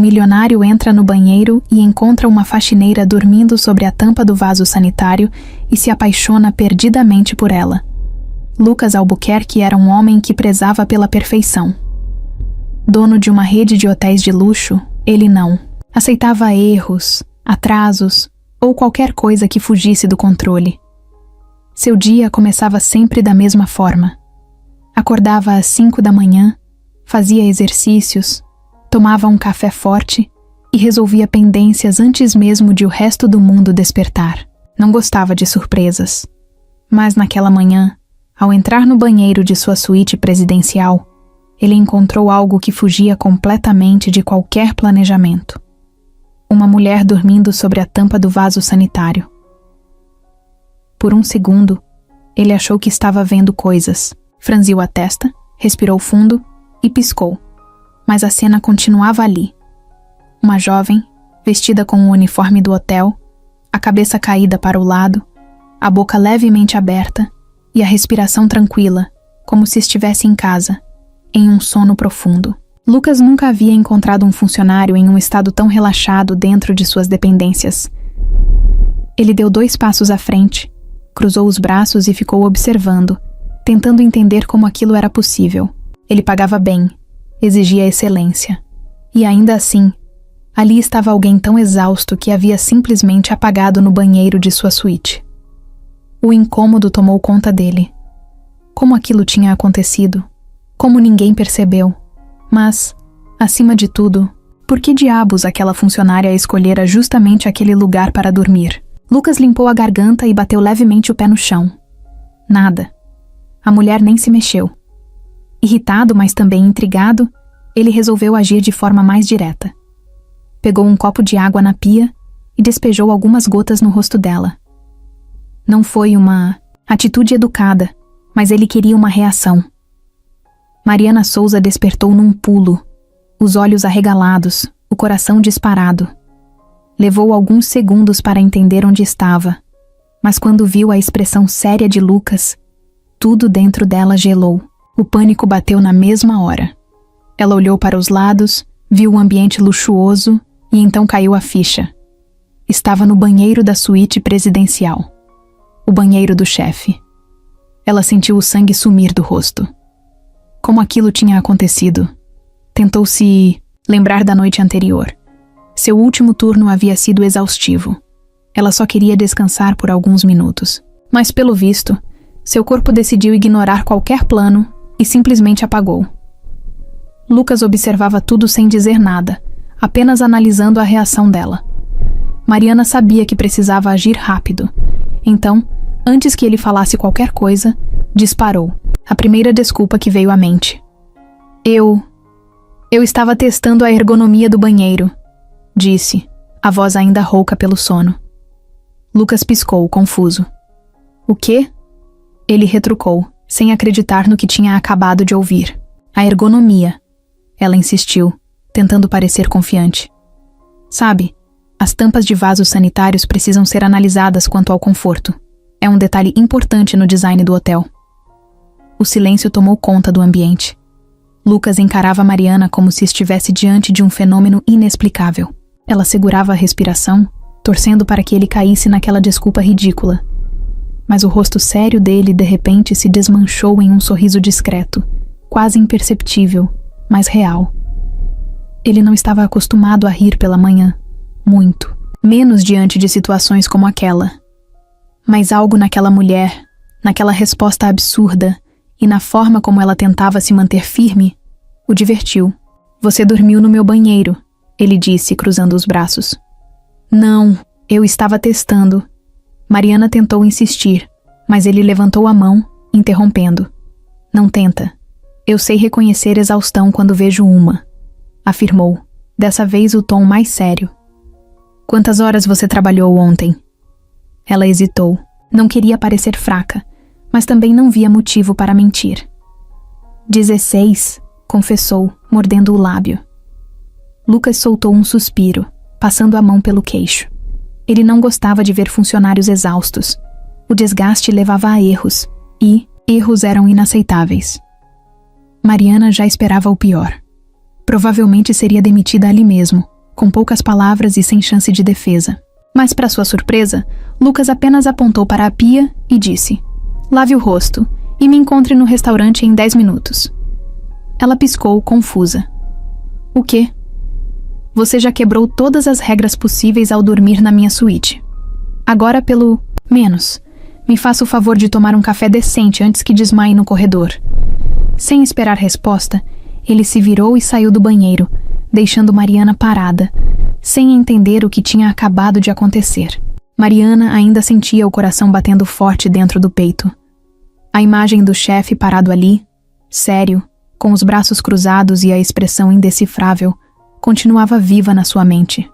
milionário entra no banheiro e encontra uma faxineira dormindo sobre a tampa do vaso sanitário e se apaixona perdidamente por ela. Lucas Albuquerque era um homem que prezava pela perfeição. Dono de uma rede de hotéis de luxo, ele não aceitava erros, atrasos ou qualquer coisa que fugisse do controle. Seu dia começava sempre da mesma forma. Acordava às 5 da manhã, fazia exercícios, tomava um café forte e resolvia pendências antes mesmo de o resto do mundo despertar. Não gostava de surpresas. Mas naquela manhã, ao entrar no banheiro de sua suíte presidencial, ele encontrou algo que fugia completamente de qualquer planejamento. Uma mulher dormindo sobre a tampa do vaso sanitário. Por um segundo, ele achou que estava vendo coisas. Franziu a testa, respirou fundo e piscou. Mas a cena continuava ali. Uma jovem, vestida com o uniforme do hotel, a cabeça caída para o lado, a boca levemente aberta e a respiração tranquila, como se estivesse em casa, em um sono profundo. Lucas nunca havia encontrado um funcionário em um estado tão relaxado dentro de suas dependências. Ele deu 2 passos à frente, cruzou os braços e ficou observando, tentando entender como aquilo era possível. Ele pagava bem, exigia excelência. E ainda assim, ali estava alguém tão exausto que havia simplesmente apagado no banheiro de sua suíte. O incômodo tomou conta dele. Como aquilo tinha acontecido? Como ninguém percebeu? Mas, acima de tudo, por que diabos aquela funcionária escolhera justamente aquele lugar para dormir? Lucas limpou a garganta e bateu levemente o pé no chão. Nada. A mulher nem se mexeu. Irritado, mas também intrigado, ele resolveu agir de forma mais direta. Pegou um copo de água na pia e despejou algumas gotas no rosto dela. Não foi uma atitude educada, mas ele queria uma reação. Mariana Souza despertou num pulo, os olhos arregalados, o coração disparado. Levou alguns segundos para entender onde estava, mas quando viu a expressão séria de Lucas, tudo dentro dela gelou. O pânico bateu na mesma hora. Ela olhou para os lados, viu o ambiente luxuoso e então caiu a ficha. Estava no banheiro da suíte presidencial. O banheiro do chefe. Ela sentiu o sangue sumir do rosto. Como aquilo tinha acontecido? Tentou se lembrar da noite anterior. Seu último turno havia sido exaustivo. Ela só queria descansar por alguns minutos. Mas, pelo visto, seu corpo decidiu ignorar qualquer plano e simplesmente apagou. Lucas observava tudo sem dizer nada, apenas analisando a reação dela. Mariana sabia que precisava agir rápido. Então, antes que ele falasse qualquer coisa, disparou. A primeira desculpa que veio à mente. Eu estava testando a ergonomia do banheiro, disse, a voz ainda rouca pelo sono. Lucas piscou, confuso. O quê? Ele retrucou, sem acreditar no que tinha acabado de ouvir. A ergonomia. Ela insistiu, tentando parecer confiante. Sabe, as tampas de vasos sanitários precisam ser analisadas quanto ao conforto. É um detalhe importante no design do hotel. O silêncio tomou conta do ambiente. Lucas encarava Mariana como se estivesse diante de um fenômeno inexplicável. Ela segurava a respiração, torcendo para que ele caísse naquela desculpa ridícula. Mas o rosto sério dele, de repente, se desmanchou em um sorriso discreto, quase imperceptível, mas real. Ele não estava acostumado a rir pela manhã. Muito. Menos diante de situações como aquela. Mas algo naquela mulher, naquela resposta absurda, e na forma como ela tentava se manter firme, o divertiu. Você dormiu no meu banheiro, ele disse, cruzando os braços. Não, eu estava testando. Mariana tentou insistir, mas ele levantou a mão, interrompendo. Não tenta. Eu sei reconhecer exaustão quando vejo uma, afirmou, dessa vez o tom mais sério. Quantas horas você trabalhou ontem? Ela hesitou. Não queria parecer fraca, mas também não via motivo para mentir. 16, confessou, mordendo o lábio. Lucas soltou um suspiro, passando a mão pelo queixo. Ele não gostava de ver funcionários exaustos. O desgaste levava a erros, e erros eram inaceitáveis. Mariana já esperava o pior. Provavelmente seria demitida ali mesmo, com poucas palavras e sem chance de defesa. Mas, para sua surpresa, Lucas apenas apontou para a pia e disse: "Lave o rosto e me encontre no restaurante em 10 minutos." Ela piscou, confusa. "O quê?" "Você já quebrou todas as regras possíveis ao dormir na minha suíte. Agora, pelo menos, me faça o favor de tomar um café decente antes que desmaie no corredor." Sem esperar resposta, ele se virou e saiu do banheiro, deixando Mariana parada, sem entender o que tinha acabado de acontecer. Mariana ainda sentia o coração batendo forte dentro do peito. A imagem do chefe parado ali, sério, com os braços cruzados e a expressão indecifrável, continuava viva na sua mente.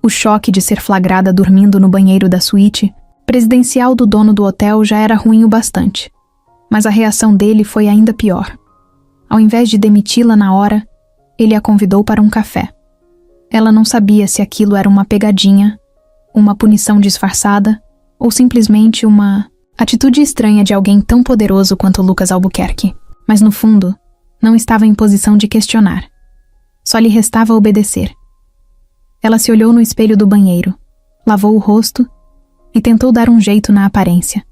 O choque de ser flagrada dormindo no banheiro da suíte presidencial do dono do hotel já era ruim o bastante, mas a reação dele foi ainda pior. Ao invés de demiti-la na hora, ele a convidou para um café. Ela não sabia se aquilo era uma pegadinha, uma punição disfarçada ou simplesmente uma atitude estranha de alguém tão poderoso quanto Lucas Albuquerque, mas no fundo, não estava em posição de questionar. Só lhe restava obedecer. Ela se olhou no espelho do banheiro, lavou o rosto e tentou dar um jeito na aparência.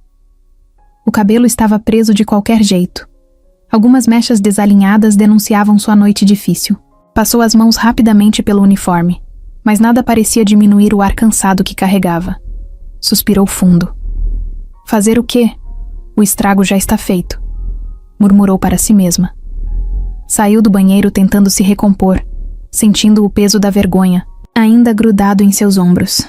O cabelo estava preso de qualquer jeito. Algumas mechas desalinhadas denunciavam sua noite difícil. Passou as mãos rapidamente pelo uniforme, mas nada parecia diminuir o ar cansado que carregava. Suspirou fundo. "Fazer o quê? O estrago já está feito", murmurou para si mesma. Saiu do banheiro tentando se recompor, sentindo o peso da vergonha, ainda grudado em seus ombros.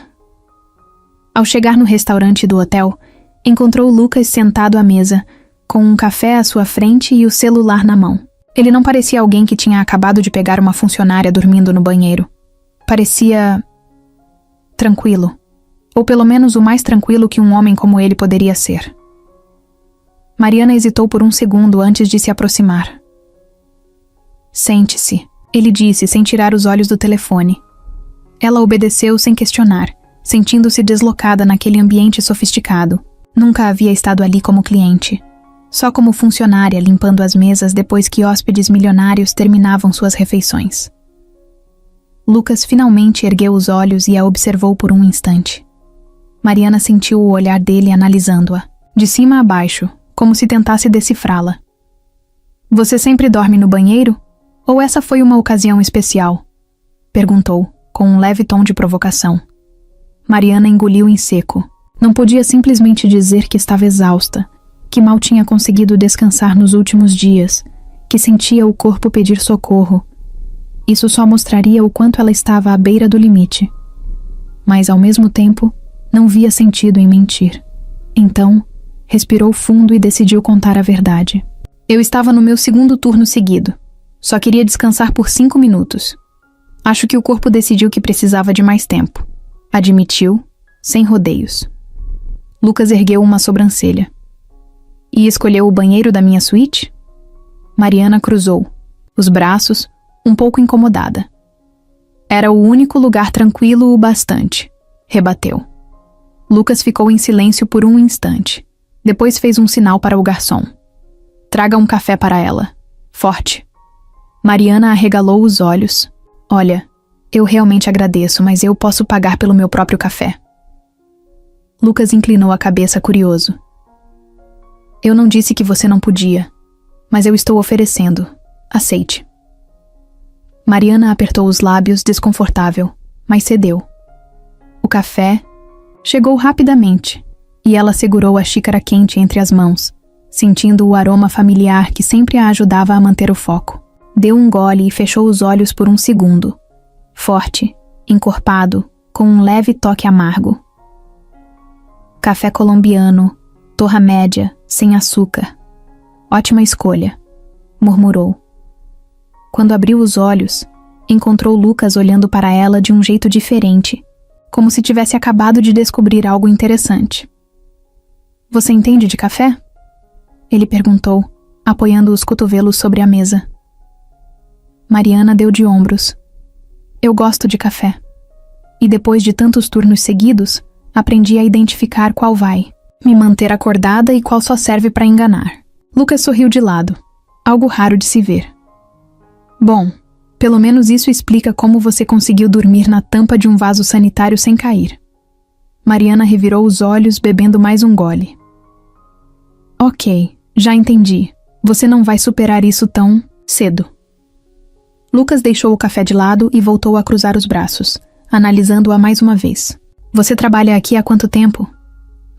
Ao chegar no restaurante do hotel, encontrou Lucas sentado à mesa, com um café à sua frente e o celular na mão. Ele não parecia alguém que tinha acabado de pegar uma funcionária dormindo no banheiro. Parecia tranquilo, ou pelo menos o mais tranquilo que um homem como ele poderia ser. Mariana hesitou por um segundo antes de se aproximar. "Sente-se", ele disse sem tirar os olhos do telefone. Ela obedeceu sem questionar, sentindo-se deslocada naquele ambiente sofisticado. Nunca havia estado ali como cliente, só como funcionária limpando as mesas depois que hóspedes milionários terminavam suas refeições. Lucas finalmente ergueu os olhos e a observou por um instante. Mariana sentiu o olhar dele analisando-a, de cima a baixo, como se tentasse decifrá-la. "Você sempre dorme no banheiro? Ou essa foi uma ocasião especial?" perguntou, com um leve tom de provocação. Mariana engoliu em seco. Não podia simplesmente dizer que estava exausta, que mal tinha conseguido descansar nos últimos dias, que sentia o corpo pedir socorro. Isso só mostraria o quanto ela estava à beira do limite. Mas, ao mesmo tempo, não via sentido em mentir. Então, respirou fundo e decidiu contar a verdade. "Eu estava no meu segundo turno seguido. Só queria descansar por 5 minutos. Acho que o corpo decidiu que precisava de mais tempo", admitiu, sem rodeios. Lucas ergueu uma sobrancelha. "E escolheu o banheiro da minha suíte?" Mariana cruzou os braços, um pouco incomodada. "Era o único lugar tranquilo o bastante", rebateu. Lucas ficou em silêncio por um instante. Depois fez um sinal para o garçom. "Traga um café para ela. Forte." Mariana arregalou os olhos. "Olha, eu realmente agradeço, mas eu posso pagar pelo meu próprio café." Lucas inclinou a cabeça curioso. "Eu não disse que você não podia, mas eu estou oferecendo. Aceite." Mariana apertou os lábios, desconfortável, mas cedeu. O café chegou rapidamente, e ela segurou a xícara quente entre as mãos, sentindo o aroma familiar que sempre a ajudava a manter o foco. Deu um gole e fechou os olhos por um segundo. Forte, encorpado, com um leve toque amargo. Café colombiano, torra média, sem açúcar. "Ótima escolha", murmurou. Quando abriu os olhos, encontrou Lucas olhando para ela de um jeito diferente, como se tivesse acabado de descobrir algo interessante. "Você entende de café?" ele perguntou, apoiando os cotovelos sobre a mesa. Mariana deu de ombros. "Eu gosto de café. E depois de tantos turnos seguidos, aprendi a identificar qual vai me manter acordada e qual só serve para enganar." Lucas sorriu de lado, algo raro de se ver. "Bom, Pelo menos isso explica como você conseguiu dormir na tampa de um vaso sanitário sem cair. Mariana revirou os olhos, bebendo mais um gole. Ok, já entendi. Você não vai superar isso tão cedo. Lucas deixou o café de lado e voltou a cruzar os braços, analisando-a mais uma vez. Você trabalha aqui há quanto tempo?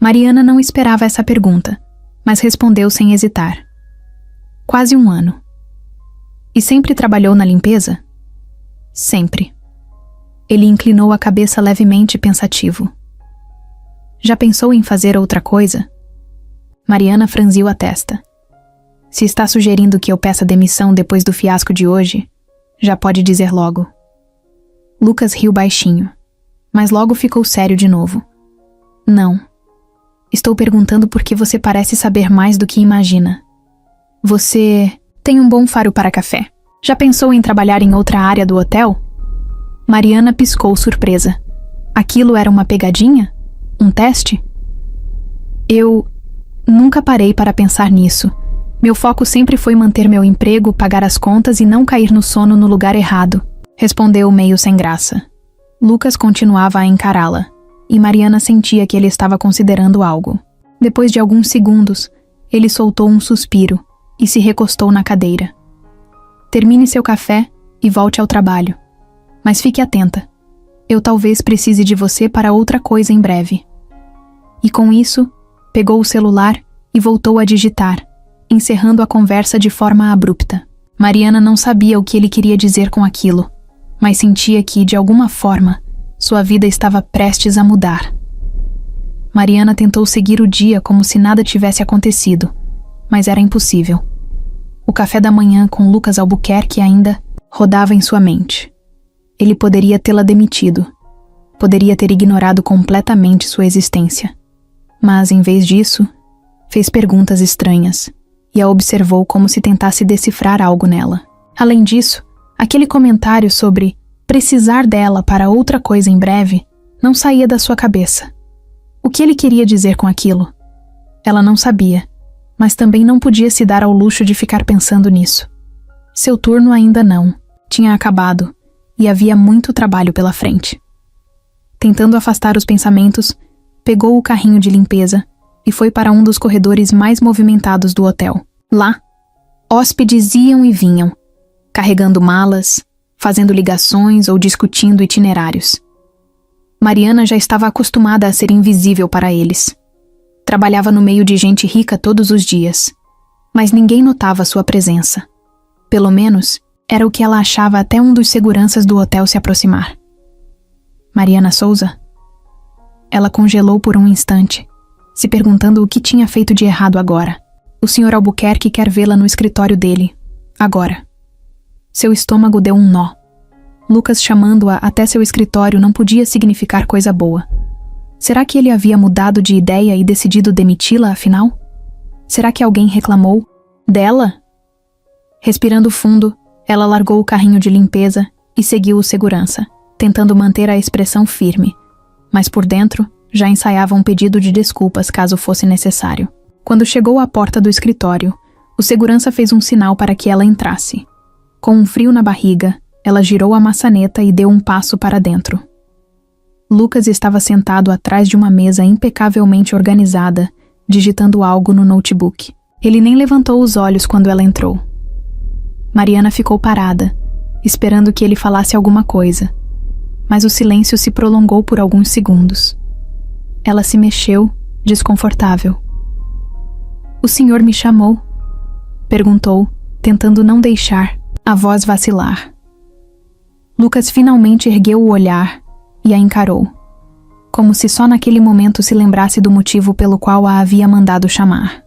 Mariana não esperava essa pergunta, mas respondeu sem hesitar. Quase 1 ano. E sempre trabalhou na limpeza? Sempre. Ele inclinou a cabeça levemente pensativo. Já pensou em fazer outra coisa? Mariana franziu a testa. Se está sugerindo que eu peça demissão depois do fiasco de hoje, já pode dizer logo. Lucas riu baixinho, mas logo ficou sério de novo. Não. Estou perguntando porque você parece saber mais do que imagina. Você tem um bom faro para café. Já pensou em trabalhar em outra área do hotel? Mariana piscou surpresa. Aquilo era uma pegadinha? Um teste? Eu nunca parei para pensar nisso. Meu foco sempre foi manter meu emprego, pagar as contas e não cair no sono no lugar errado, respondeu meio sem graça. Lucas continuava a encará-la, e Mariana sentia que ele estava considerando algo. Depois de alguns segundos, ele soltou um suspiro e se recostou na cadeira. Termine seu café e volte ao trabalho. Mas fique atenta. Eu talvez precise de você para outra coisa em breve. E com isso, pegou o celular e voltou a digitar, encerrando a conversa de forma abrupta. Mariana não sabia o que ele queria dizer com aquilo, mas sentia que, de alguma forma, sua vida estava prestes a mudar. Mariana tentou seguir o dia como se nada tivesse acontecido, mas era impossível. O café da manhã com Lucas Albuquerque ainda rodava em sua mente. Ele poderia tê-la demitido. Poderia ter ignorado completamente sua existência. Mas, em vez disso, fez perguntas estranhas e a observou como se tentasse decifrar algo nela. Além disso, aquele comentário sobre precisar dela para outra coisa em breve não saía da sua cabeça. O que ele queria dizer com aquilo? Ela não sabia, mas também não podia se dar ao luxo de ficar pensando nisso. Seu turno ainda não tinha acabado e havia muito trabalho pela frente. Tentando afastar os pensamentos, pegou o carrinho de limpeza e foi para um dos corredores mais movimentados do hotel. Lá, hóspedes iam e vinham, carregando malas, fazendo ligações ou discutindo itinerários. Mariana já estava acostumada a ser invisível para eles. Trabalhava no meio de gente rica todos os dias, mas ninguém notava sua presença. Pelo menos, era o que ela achava até um dos seguranças do hotel se aproximar. Mariana Souza? Ela congelou por um instante, se perguntando o que tinha feito de errado agora. O Sr. Albuquerque quer vê-la no escritório dele, agora. Seu estômago deu um nó. Lucas chamando-a até seu escritório não podia significar coisa boa. Será que ele havia mudado de ideia e decidido demiti-la, afinal? Será que alguém reclamou dela? Respirando fundo, ela largou o carrinho de limpeza e seguiu o segurança, tentando manter a expressão firme, mas por dentro já ensaiava um pedido de desculpas caso fosse necessário. Quando chegou à porta do escritório, o segurança fez um sinal para que ela entrasse. Com um frio na barriga, ela girou a maçaneta e deu um passo para dentro. Lucas estava sentado atrás de uma mesa impecavelmente organizada, digitando algo no notebook. Ele nem levantou os olhos quando ela entrou. Mariana ficou parada, esperando que ele falasse alguma coisa, mas o silêncio se prolongou por alguns segundos. Ela se mexeu, desconfortável. "O senhor me chamou?" perguntou, tentando não deixar a voz vacilar. Lucas finalmente ergueu o olhar e a encarou, como se só naquele momento se lembrasse do motivo pelo qual a havia mandado chamar.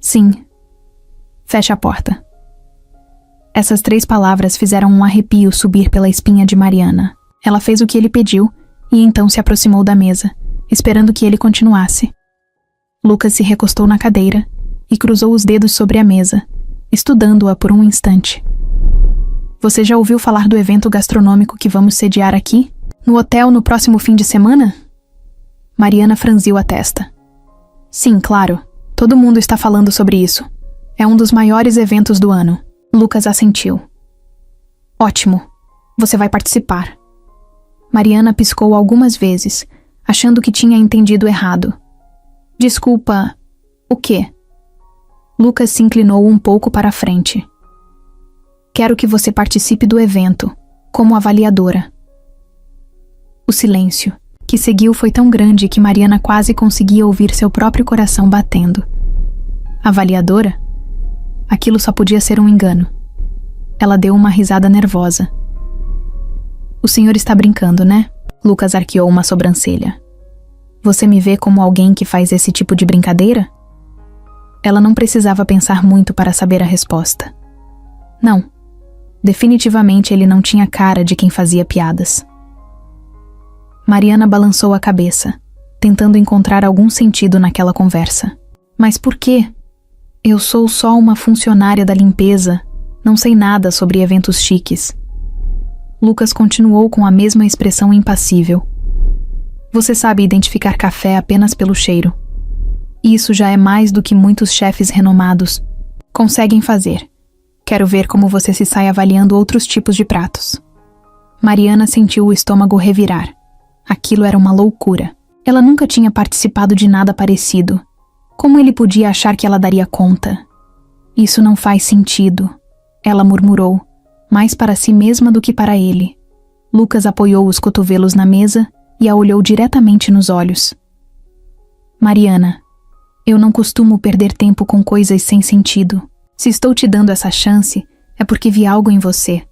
"Sim. Feche a porta." Essas 3 palavras fizeram um arrepio subir pela espinha de Mariana. Ela fez o que ele pediu e então se aproximou da mesa, esperando que ele continuasse. Lucas se recostou na cadeira e cruzou os dedos sobre a mesa, estudando-a por um instante. "Você já ouviu falar do evento gastronômico que vamos sediar aqui, no hotel, no próximo fim de semana?" Mariana franziu a testa. "Sim, claro. Todo mundo está falando sobre isso. É um dos maiores eventos do ano." Lucas assentiu. Ótimo. Você vai participar. Mariana piscou algumas vezes, achando que tinha entendido errado. Desculpa, o quê? Lucas se inclinou um pouco para a frente. Quero que você participe do evento, como avaliadora. O silêncio, que seguiu, foi tão grande que Mariana quase conseguia ouvir seu próprio coração batendo. Avaliadora? Aquilo só podia ser um engano. Ela deu uma risada nervosa. O senhor está brincando, né? Lucas arqueou uma sobrancelha. Você me vê como alguém que faz esse tipo de brincadeira? Ela não precisava pensar muito para saber a resposta. Não. Definitivamente ele não tinha cara de quem fazia piadas. Mariana balançou a cabeça, tentando encontrar algum sentido naquela conversa. Mas por quê? Eu sou só uma funcionária da limpeza. Não sei nada sobre eventos chiques. Lucas continuou com a mesma expressão impassível. Você sabe identificar café apenas pelo cheiro. Isso já é mais do que muitos chefes renomados conseguem fazer. Quero ver como você se sai avaliando outros tipos de pratos. Mariana sentiu o estômago revirar. Aquilo era uma loucura. Ela nunca tinha participado de nada parecido. Como ele podia achar que ela daria conta? Isso não faz sentido, ela murmurou, mais para si mesma do que para ele. Lucas apoiou os cotovelos na mesa e a olhou diretamente nos olhos. Mariana, eu não costumo perder tempo com coisas sem sentido. Se estou te dando essa chance, é porque vi algo em você.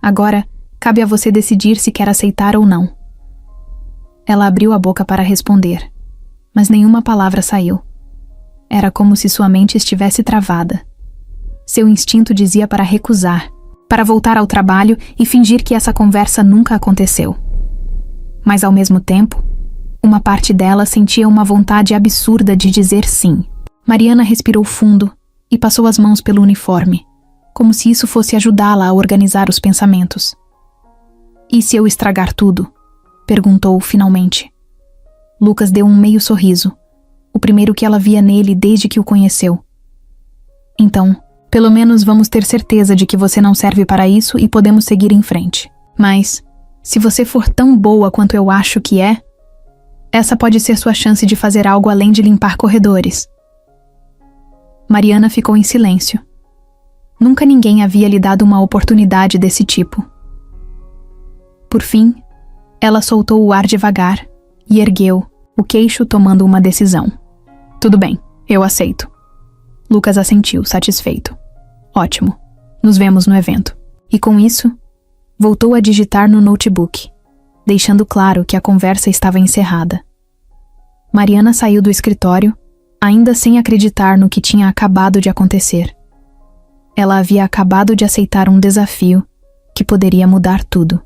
Agora, cabe a você decidir se quer aceitar ou não. Ela abriu a boca para responder, mas nenhuma palavra saiu. Era como se sua mente estivesse travada. Seu instinto dizia para recusar, para voltar ao trabalho e fingir que essa conversa nunca aconteceu. Mas ao mesmo tempo, uma parte dela sentia uma vontade absurda de dizer sim. Mariana respirou fundo e passou as mãos pelo uniforme, como se isso fosse ajudá-la a organizar os pensamentos. E se eu estragar tudo? Perguntou finalmente. Lucas deu um meio sorriso, o primeiro que ela via nele desde que o conheceu. Então, pelo menos vamos ter certeza de que você não serve para isso e podemos seguir em frente. Mas, se você for tão boa quanto eu acho que é, essa pode ser sua chance de fazer algo além de limpar corredores. Mariana ficou em silêncio. Nunca ninguém havia lhe dado uma oportunidade desse tipo. Por fim, ela soltou o ar devagar e ergueu, o queixo tomando uma decisão. Tudo bem, eu aceito. Lucas assentiu, satisfeito. Ótimo, nos vemos no evento. E com isso, voltou a digitar no notebook, deixando claro que a conversa estava encerrada. Mariana saiu do escritório, ainda sem acreditar no que tinha acabado de acontecer. Ela havia acabado de aceitar um desafio que poderia mudar tudo.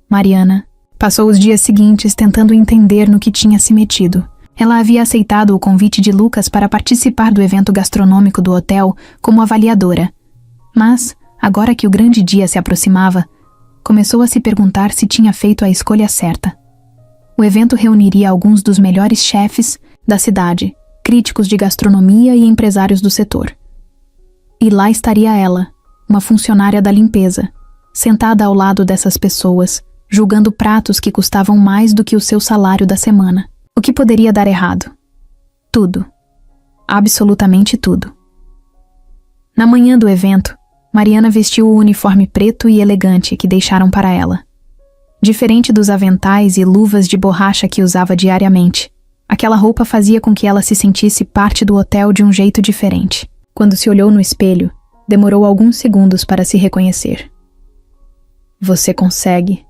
Mariana passou os dias seguintes tentando entender no que tinha se metido. Ela havia aceitado o convite de Lucas para participar do evento gastronômico do hotel como avaliadora. Mas, agora que o grande dia se aproximava, começou a se perguntar se tinha feito a escolha certa. O evento reuniria alguns dos melhores chefes da cidade, críticos de gastronomia e empresários do setor. E lá estaria ela, uma funcionária da limpeza, sentada ao lado dessas pessoas, julgando pratos que custavam mais do que o seu salário da semana. O que poderia dar errado? Tudo. Absolutamente tudo. Na manhã do evento, Mariana vestiu o uniforme preto e elegante que deixaram para ela. Diferente dos aventais e luvas de borracha que usava diariamente, aquela roupa fazia com que ela se sentisse parte do hotel de um jeito diferente. Quando se olhou no espelho, demorou alguns segundos para se reconhecer. Você consegue,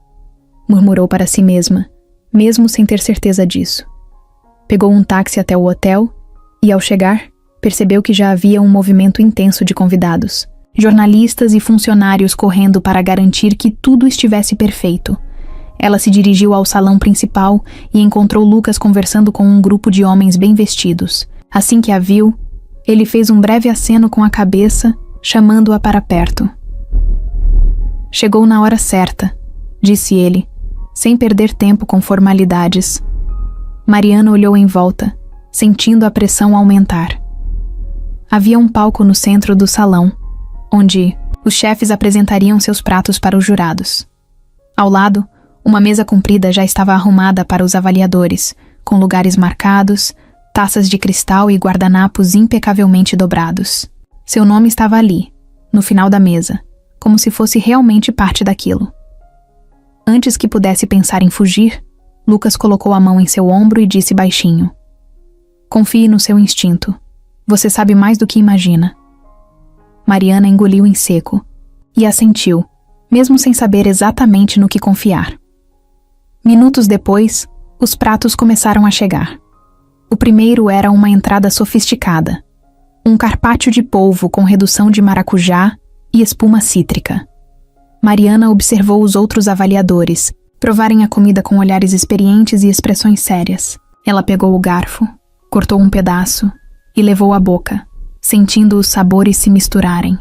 murmurou para si mesma, mesmo sem ter certeza disso. Pegou um táxi até o hotel e, ao chegar, percebeu que já havia um movimento intenso de convidados. Jornalistas e funcionários correndo para garantir que tudo estivesse perfeito. Ela se dirigiu ao salão principal e encontrou Lucas conversando com um grupo de homens bem vestidos. Assim que a viu, ele fez um breve aceno com a cabeça, chamando-a para perto. Chegou na hora certa, disse ele, sem perder tempo com formalidades. Mariana olhou em volta, sentindo a pressão aumentar. Havia um palco no centro do salão, onde, Os chefes apresentariam seus pratos para os jurados. Ao lado, uma mesa comprida já estava arrumada para os avaliadores, com lugares marcados, taças de cristal e guardanapos impecavelmente dobrados. Seu nome estava ali, no final da mesa, como se fosse realmente parte daquilo. Antes que pudesse pensar em fugir, Lucas colocou a mão em seu ombro e disse baixinho: "Confie no seu instinto. Você sabe mais do que imagina." Mariana engoliu em seco e assentiu, mesmo sem saber exatamente no que confiar. Minutos depois, os pratos começaram a chegar. O primeiro era uma entrada sofisticada. Um carpaccio de polvo com redução de maracujá e espuma cítrica. Mariana observou os outros avaliadores provarem a comida com olhares experientes e expressões sérias. Ela pegou o garfo, cortou um pedaço e levou à boca, sentindo os sabores se misturarem.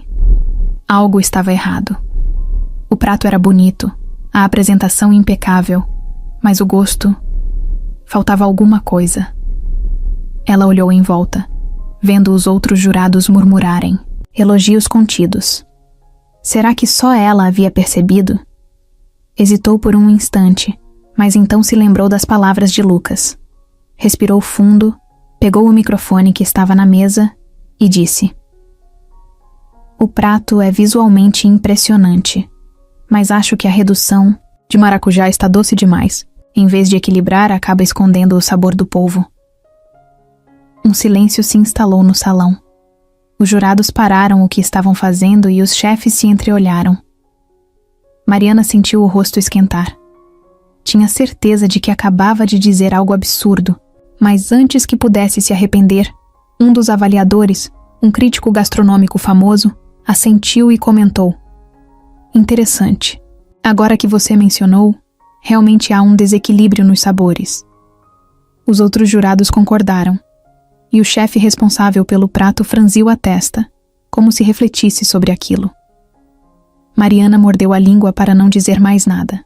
Algo estava errado. O prato era bonito, a apresentação impecável, mas o gosto... faltava alguma coisa. Ela olhou em volta, vendo os outros jurados murmurarem, elogios contidos. Será que só ela havia percebido? Hesitou por um instante, mas então se lembrou das palavras de Lucas. Respirou fundo, pegou o microfone que estava na mesa e disse: "O prato é visualmente impressionante, mas acho que a redução de maracujá está doce demais. Em vez de equilibrar, acaba escondendo o sabor do polvo." Um silêncio se instalou no salão. Os jurados pararam o que estavam fazendo e os chefes se entreolharam. Mariana sentiu o rosto esquentar. Tinha certeza de que acabava de dizer algo absurdo, mas antes que pudesse se arrepender, um dos avaliadores, um crítico gastronômico famoso, assentiu e comentou: "Interessante. Agora que você mencionou, realmente há um desequilíbrio nos sabores." Os outros jurados concordaram, e o chefe responsável pelo prato franziu a testa, como se refletisse sobre aquilo. Mariana mordeu a língua para não dizer mais nada.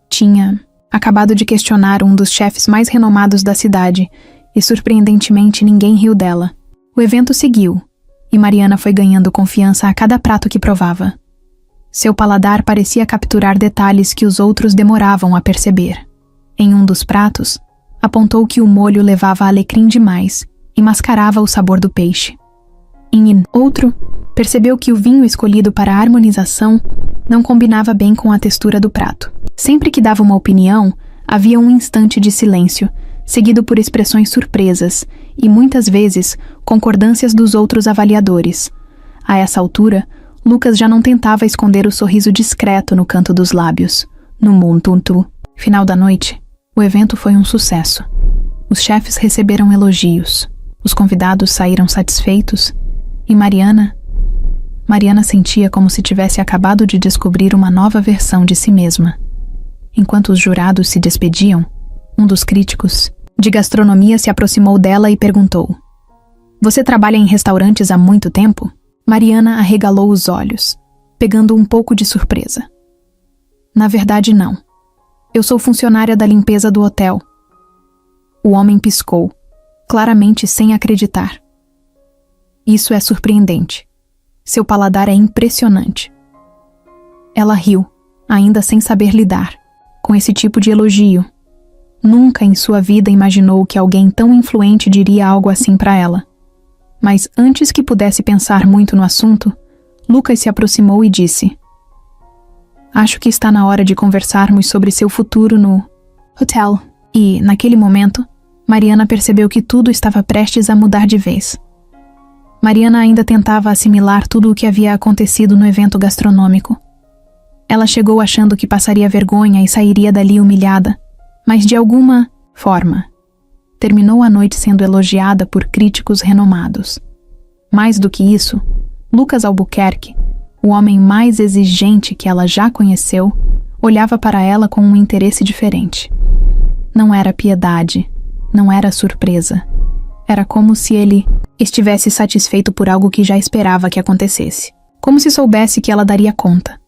Tinha acabado de questionar um dos chefes mais renomados da cidade, e surpreendentemente ninguém riu dela. O evento seguiu, e Mariana foi ganhando confiança a cada prato que provava. Seu paladar parecia capturar detalhes que os outros demoravam a perceber. Em um dos pratos, apontou que o molho levava alecrim demais e mascarava o sabor do peixe. Em outro, percebeu que o vinho escolhido para a harmonização não combinava bem com a textura do prato. Sempre que dava uma opinião, havia um instante de silêncio, seguido por expressões surpresas e, muitas vezes, concordâncias dos outros avaliadores. A essa altura, Lucas já não tentava esconder o sorriso discreto no canto dos lábios. No Muntuntu, final da noite, o evento foi um sucesso. Os chefes receberam elogios, os convidados saíram satisfeitos e Mariana sentia como se tivesse acabado de descobrir uma nova versão de si mesma. Enquanto os jurados se despediam, um dos críticos de gastronomia se aproximou dela e perguntou: "Você trabalha em restaurantes há muito tempo?" Mariana arregalou os olhos, pegando um pouco de surpresa. "Na verdade, não. Eu sou funcionária da limpeza do hotel." O homem piscou, claramente sem acreditar. "Isso é surpreendente. Seu paladar é impressionante." Ela riu, ainda sem saber lidar com esse tipo de elogio. Nunca em sua vida imaginou que alguém tão influente diria algo assim para ela. Mas antes que pudesse pensar muito no assunto, Lucas se aproximou e disse: "Acho que está na hora de conversarmos sobre seu futuro no hotel." E, naquele momento, Mariana percebeu que tudo estava prestes a mudar de vez. Mariana ainda tentava assimilar tudo o que havia acontecido no evento gastronômico. Ela chegou achando que passaria vergonha e sairia dali humilhada, mas de alguma forma, terminou a noite sendo elogiada por críticos renomados. Mais do que isso, Lucas Albuquerque, o homem mais exigente que ela já conheceu, olhava para ela com um interesse diferente. Não era piedade, não era surpresa. Era como se ele estivesse satisfeito por algo que já esperava que acontecesse. Como se soubesse que ela daria conta.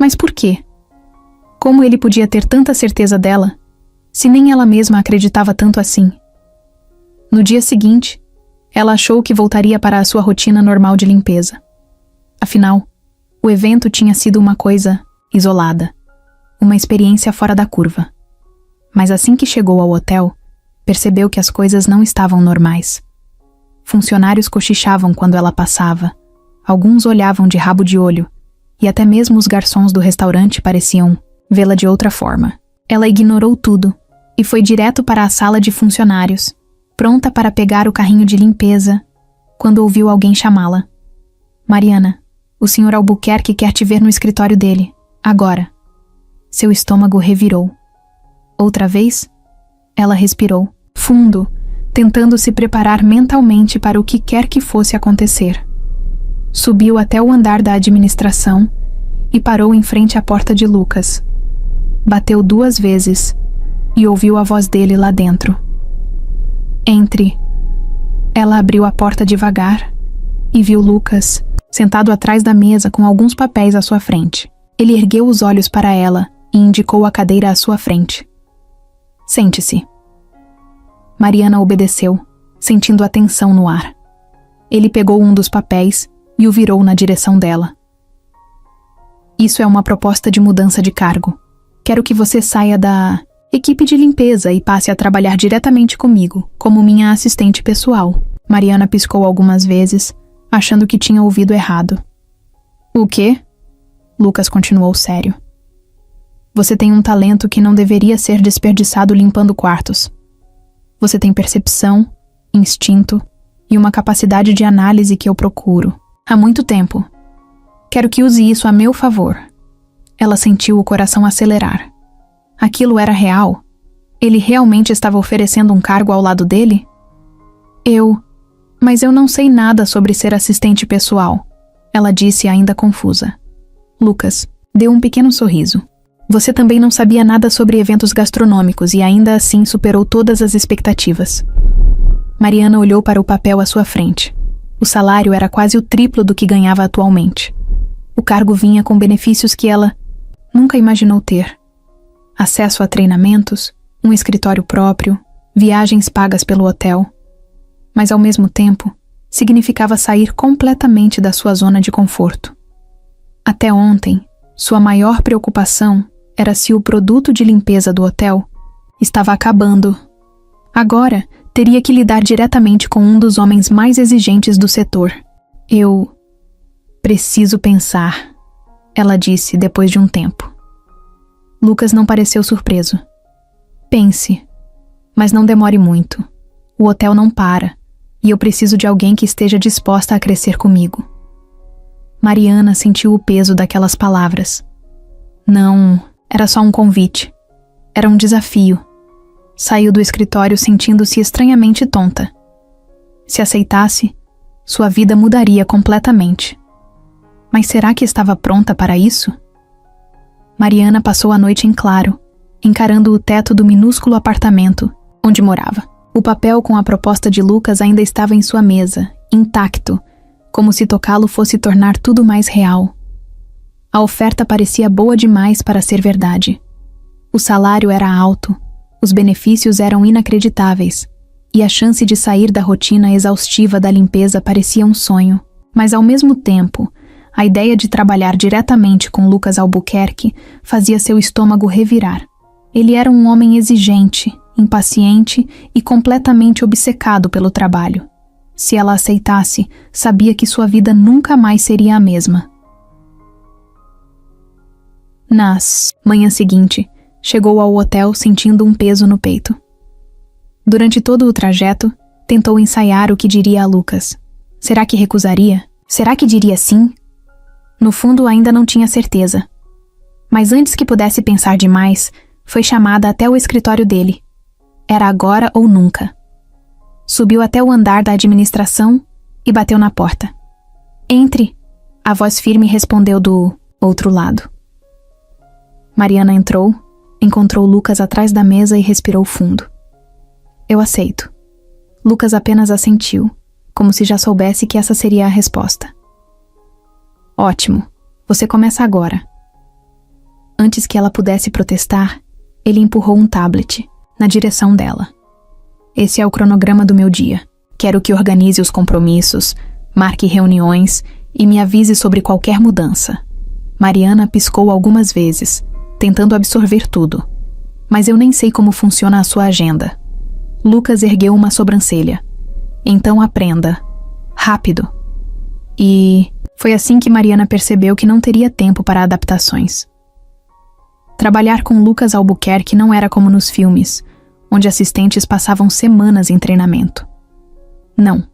Mas por quê? Como ele podia ter tanta certeza dela, se nem ela mesma acreditava tanto assim? No dia seguinte, ela achou que voltaria para a sua rotina normal de limpeza. Afinal, O evento tinha sido uma coisa isolada, uma experiência fora da curva. Mas assim que chegou ao hotel, percebeu que as coisas não estavam normais. Funcionários cochichavam quando ela passava, alguns olhavam de rabo de olho, e até mesmo os garçons do restaurante pareciam vê-la de outra forma. Ela ignorou tudo e foi direto para a sala de funcionários, pronta para pegar o carrinho de limpeza, quando ouviu alguém chamá-la. Mariana, o Sr. Albuquerque quer te ver no escritório dele, agora. Seu estômago revirou. Outra vez, ela respirou, fundo, tentando se preparar mentalmente para o que quer que fosse acontecer. Subiu até o andar da administração e parou em frente à porta de Lucas. Bateu 2 vezes e ouviu a voz dele lá dentro. Entre. Ela abriu a porta devagar e viu Lucas sentado atrás da mesa com alguns papéis à sua frente. Ele ergueu os olhos para ela e indicou a cadeira à sua frente. Sente-se. Mariana obedeceu, sentindo a tensão no ar. Ele pegou um dos papéis e o virou na direção dela. Isso é uma proposta de mudança de cargo. Quero que você saia da equipe de limpeza e passe a trabalhar diretamente comigo, como minha assistente pessoal. Mariana piscou algumas vezes, achando que tinha ouvido errado. O quê? Lucas continuou sério. Você tem um talento que não deveria ser desperdiçado limpando quartos. Você tem percepção, instinto e uma capacidade de análise que eu procuro há muito tempo. Quero que use isso a meu favor. Ela sentiu o coração acelerar. Aquilo era real? Ele realmente estava oferecendo um cargo ao lado dele? Mas eu não sei nada sobre ser assistente pessoal, ela disse ainda confusa. Lucas deu um pequeno sorriso. Você também não sabia nada sobre eventos gastronômicos e ainda assim superou todas as expectativas. Mariana olhou para o papel à sua frente. O salário era quase o triplo do que ganhava atualmente. O cargo vinha com benefícios que ela nunca imaginou ter. Acesso a treinamentos, um escritório próprio, viagens pagas pelo hotel. Mas ao mesmo tempo, significava sair completamente da sua zona de conforto. Até ontem, sua maior preocupação era se o produto de limpeza do hotel estava acabando. Agora, teria que lidar diretamente com um dos homens mais exigentes do setor. Eu preciso pensar, ela disse depois de um tempo. Lucas não pareceu surpreso. Pense, mas não demore muito. O hotel não para, e eu preciso de alguém que esteja disposta a crescer comigo. Mariana sentiu o peso daquelas palavras. Não, era só um convite. Era um desafio. Saiu do escritório sentindo-se estranhamente tonta. Se aceitasse, sua vida mudaria completamente. Mas será que estava pronta para isso? Mariana passou a noite em claro, encarando o teto do minúsculo apartamento onde morava. O papel com a proposta de Lucas ainda estava em sua mesa, intacto, como se tocá-lo fosse tornar tudo mais real. A oferta parecia boa demais para ser verdade. O salário era alto, os benefícios eram inacreditáveis, e a chance de sair da rotina exaustiva da limpeza parecia um sonho. Mas ao mesmo tempo, a ideia de trabalhar diretamente com Lucas Albuquerque fazia seu estômago revirar. Ele era um homem exigente, impaciente e completamente obcecado pelo trabalho. Se ela aceitasse, sabia que sua vida nunca mais seria a mesma. Na manhã seguinte, chegou ao hotel sentindo um peso no peito. Durante todo o trajeto, tentou ensaiar o que diria a Lucas. Será que recusaria? Será que diria sim? No fundo, ainda não tinha certeza. Mas antes que pudesse pensar demais, foi chamada até o escritório dele. Era agora ou nunca. Subiu até o andar da administração e bateu na porta. Entre! A voz firme respondeu do outro lado. Mariana entrou, encontrou Lucas atrás da mesa e respirou fundo. Eu aceito. Lucas apenas assentiu, como se já soubesse que essa seria a resposta. Ótimo, você começa agora. Antes que ela pudesse protestar, ele empurrou um tablet na direção dela. Esse é o cronograma do meu dia. Quero que organize os compromissos, marque reuniões e me avise sobre qualquer mudança. Mariana piscou algumas vezes, tentando absorver tudo. Mas eu nem sei como funciona a sua agenda. Lucas ergueu uma sobrancelha. Então aprenda. Rápido. E foi assim que Mariana percebeu que não teria tempo para adaptações. Trabalhar com Lucas Albuquerque não era como nos filmes, onde assistentes passavam semanas em treinamento. Não.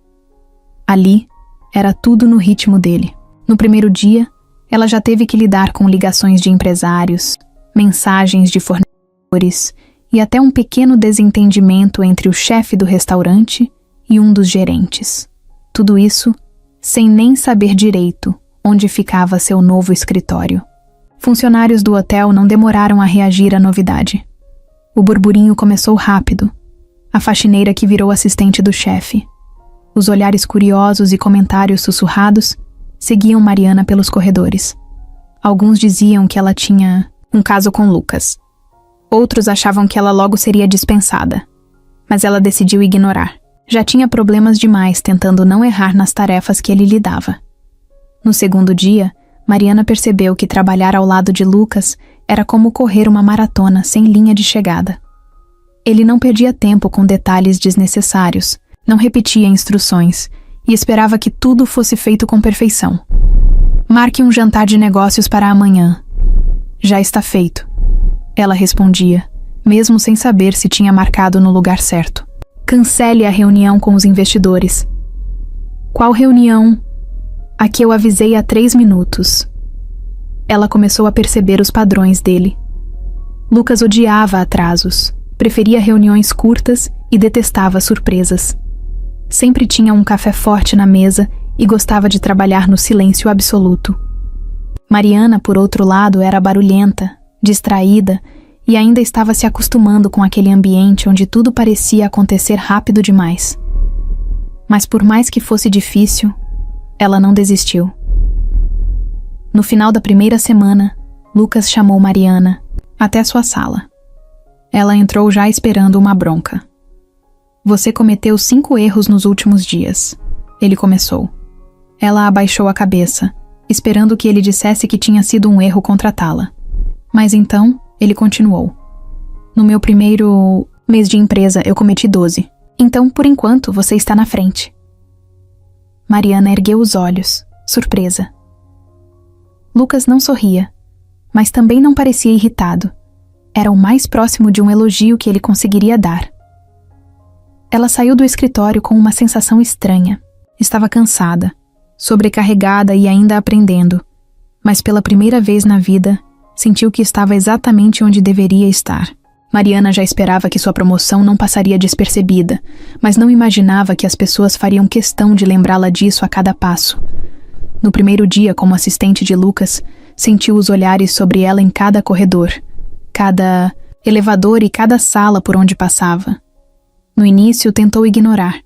Ali, era tudo no ritmo dele. No primeiro dia, ela já teve que lidar com ligações de empresários, mensagens de fornecedores e até um pequeno desentendimento entre o chefe do restaurante e um dos gerentes. Tudo isso sem nem saber direito onde ficava seu novo escritório. Funcionários do hotel não demoraram a reagir à novidade. O burburinho começou rápido. A faxineira que virou assistente do chefe. Os olhares curiosos e comentários sussurrados seguiam Mariana pelos corredores. Alguns diziam que ela tinha um caso com Lucas. Outros achavam que ela logo seria dispensada. Mas ela decidiu ignorar. Já tinha problemas demais tentando não errar nas tarefas que ele lhe dava. No segundo dia, Mariana percebeu que trabalhar ao lado de Lucas era como correr uma maratona sem linha de chegada. Ele não perdia tempo com detalhes desnecessários, não repetia instruções e esperava que tudo fosse feito com perfeição. Marque um jantar de negócios para amanhã. Já está feito. Ela respondia, mesmo sem saber se tinha marcado no lugar certo. Cancele a reunião com os investidores. Qual reunião? A que eu avisei há 3 minutos. Ela começou a perceber os padrões dele. Lucas odiava atrasos, preferia reuniões curtas e detestava surpresas. Sempre tinha um café forte na mesa e gostava de trabalhar no silêncio absoluto. Mariana, por outro lado, era barulhenta, distraída e ainda estava se acostumando com aquele ambiente onde tudo parecia acontecer rápido demais. Mas por mais que fosse difícil, ela não desistiu. No final da primeira semana, Lucas chamou Mariana até sua sala. Ela entrou já esperando uma bronca. Você cometeu 5 erros nos últimos dias. Ele começou. Ela abaixou a cabeça, esperando que ele dissesse que tinha sido um erro contratá-la. Mas então, ele continuou. No meu primeiro mês de empresa, eu cometi 12. Então, por enquanto, você está na frente. Mariana ergueu os olhos, surpresa. Lucas não sorria, mas também não parecia irritado. Era o mais próximo de um elogio que ele conseguiria dar. Ela saiu do escritório com uma sensação estranha. Estava cansada, sobrecarregada e ainda aprendendo, mas pela primeira vez na vida, sentiu que estava exatamente onde deveria estar. Mariana já esperava que sua promoção não passaria despercebida, mas não imaginava que as pessoas fariam questão de lembrá-la disso a cada passo. No primeiro dia como assistente de Lucas, sentiu os olhares sobre ela em cada corredor, cada elevador e cada sala por onde passava. No início, tentou ignorar.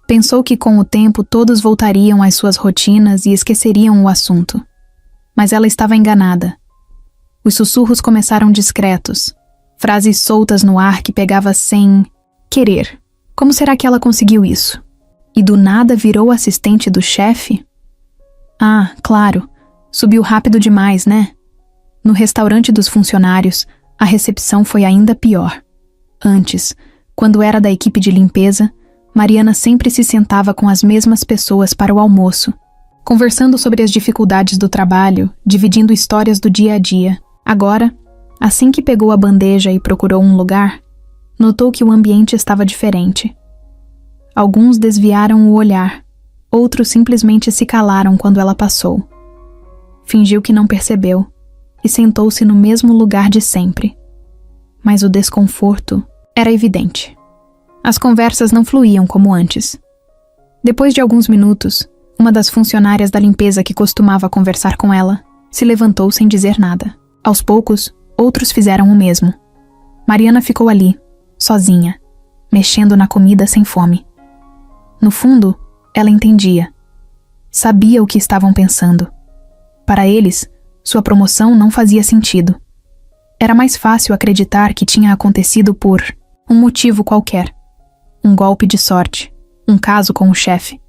Pensou que com o tempo todos voltariam às suas rotinas e esqueceriam o assunto. Mas ela estava enganada. Os sussurros começaram discretos, frases soltas no ar que pegava sem querer. Como será que ela conseguiu isso? E do nada virou assistente do chefe? Ah, claro, subiu rápido demais, né? No restaurante dos funcionários, a recepção foi ainda pior. Antes, quando era da equipe de limpeza, Mariana sempre se sentava com as mesmas pessoas para o almoço, conversando sobre as dificuldades do trabalho, dividindo histórias do dia a dia. Agora, assim que pegou a bandeja e procurou um lugar, notou que o ambiente estava diferente. Alguns desviaram o olhar, outros simplesmente se calaram quando ela passou. Fingiu que não percebeu e sentou-se no mesmo lugar de sempre. Mas o desconforto era evidente. As conversas não fluíam como antes. Depois de alguns minutos, uma das funcionárias da limpeza que costumava conversar com ela se levantou sem dizer nada. Aos poucos, outros fizeram o mesmo. Mariana ficou ali, sozinha, mexendo na comida sem fome. No fundo, ela entendia. Sabia o que estavam pensando. Para eles, sua promoção não fazia sentido. Era mais fácil acreditar que tinha acontecido por um motivo qualquer, um golpe de sorte, um caso com o chefe,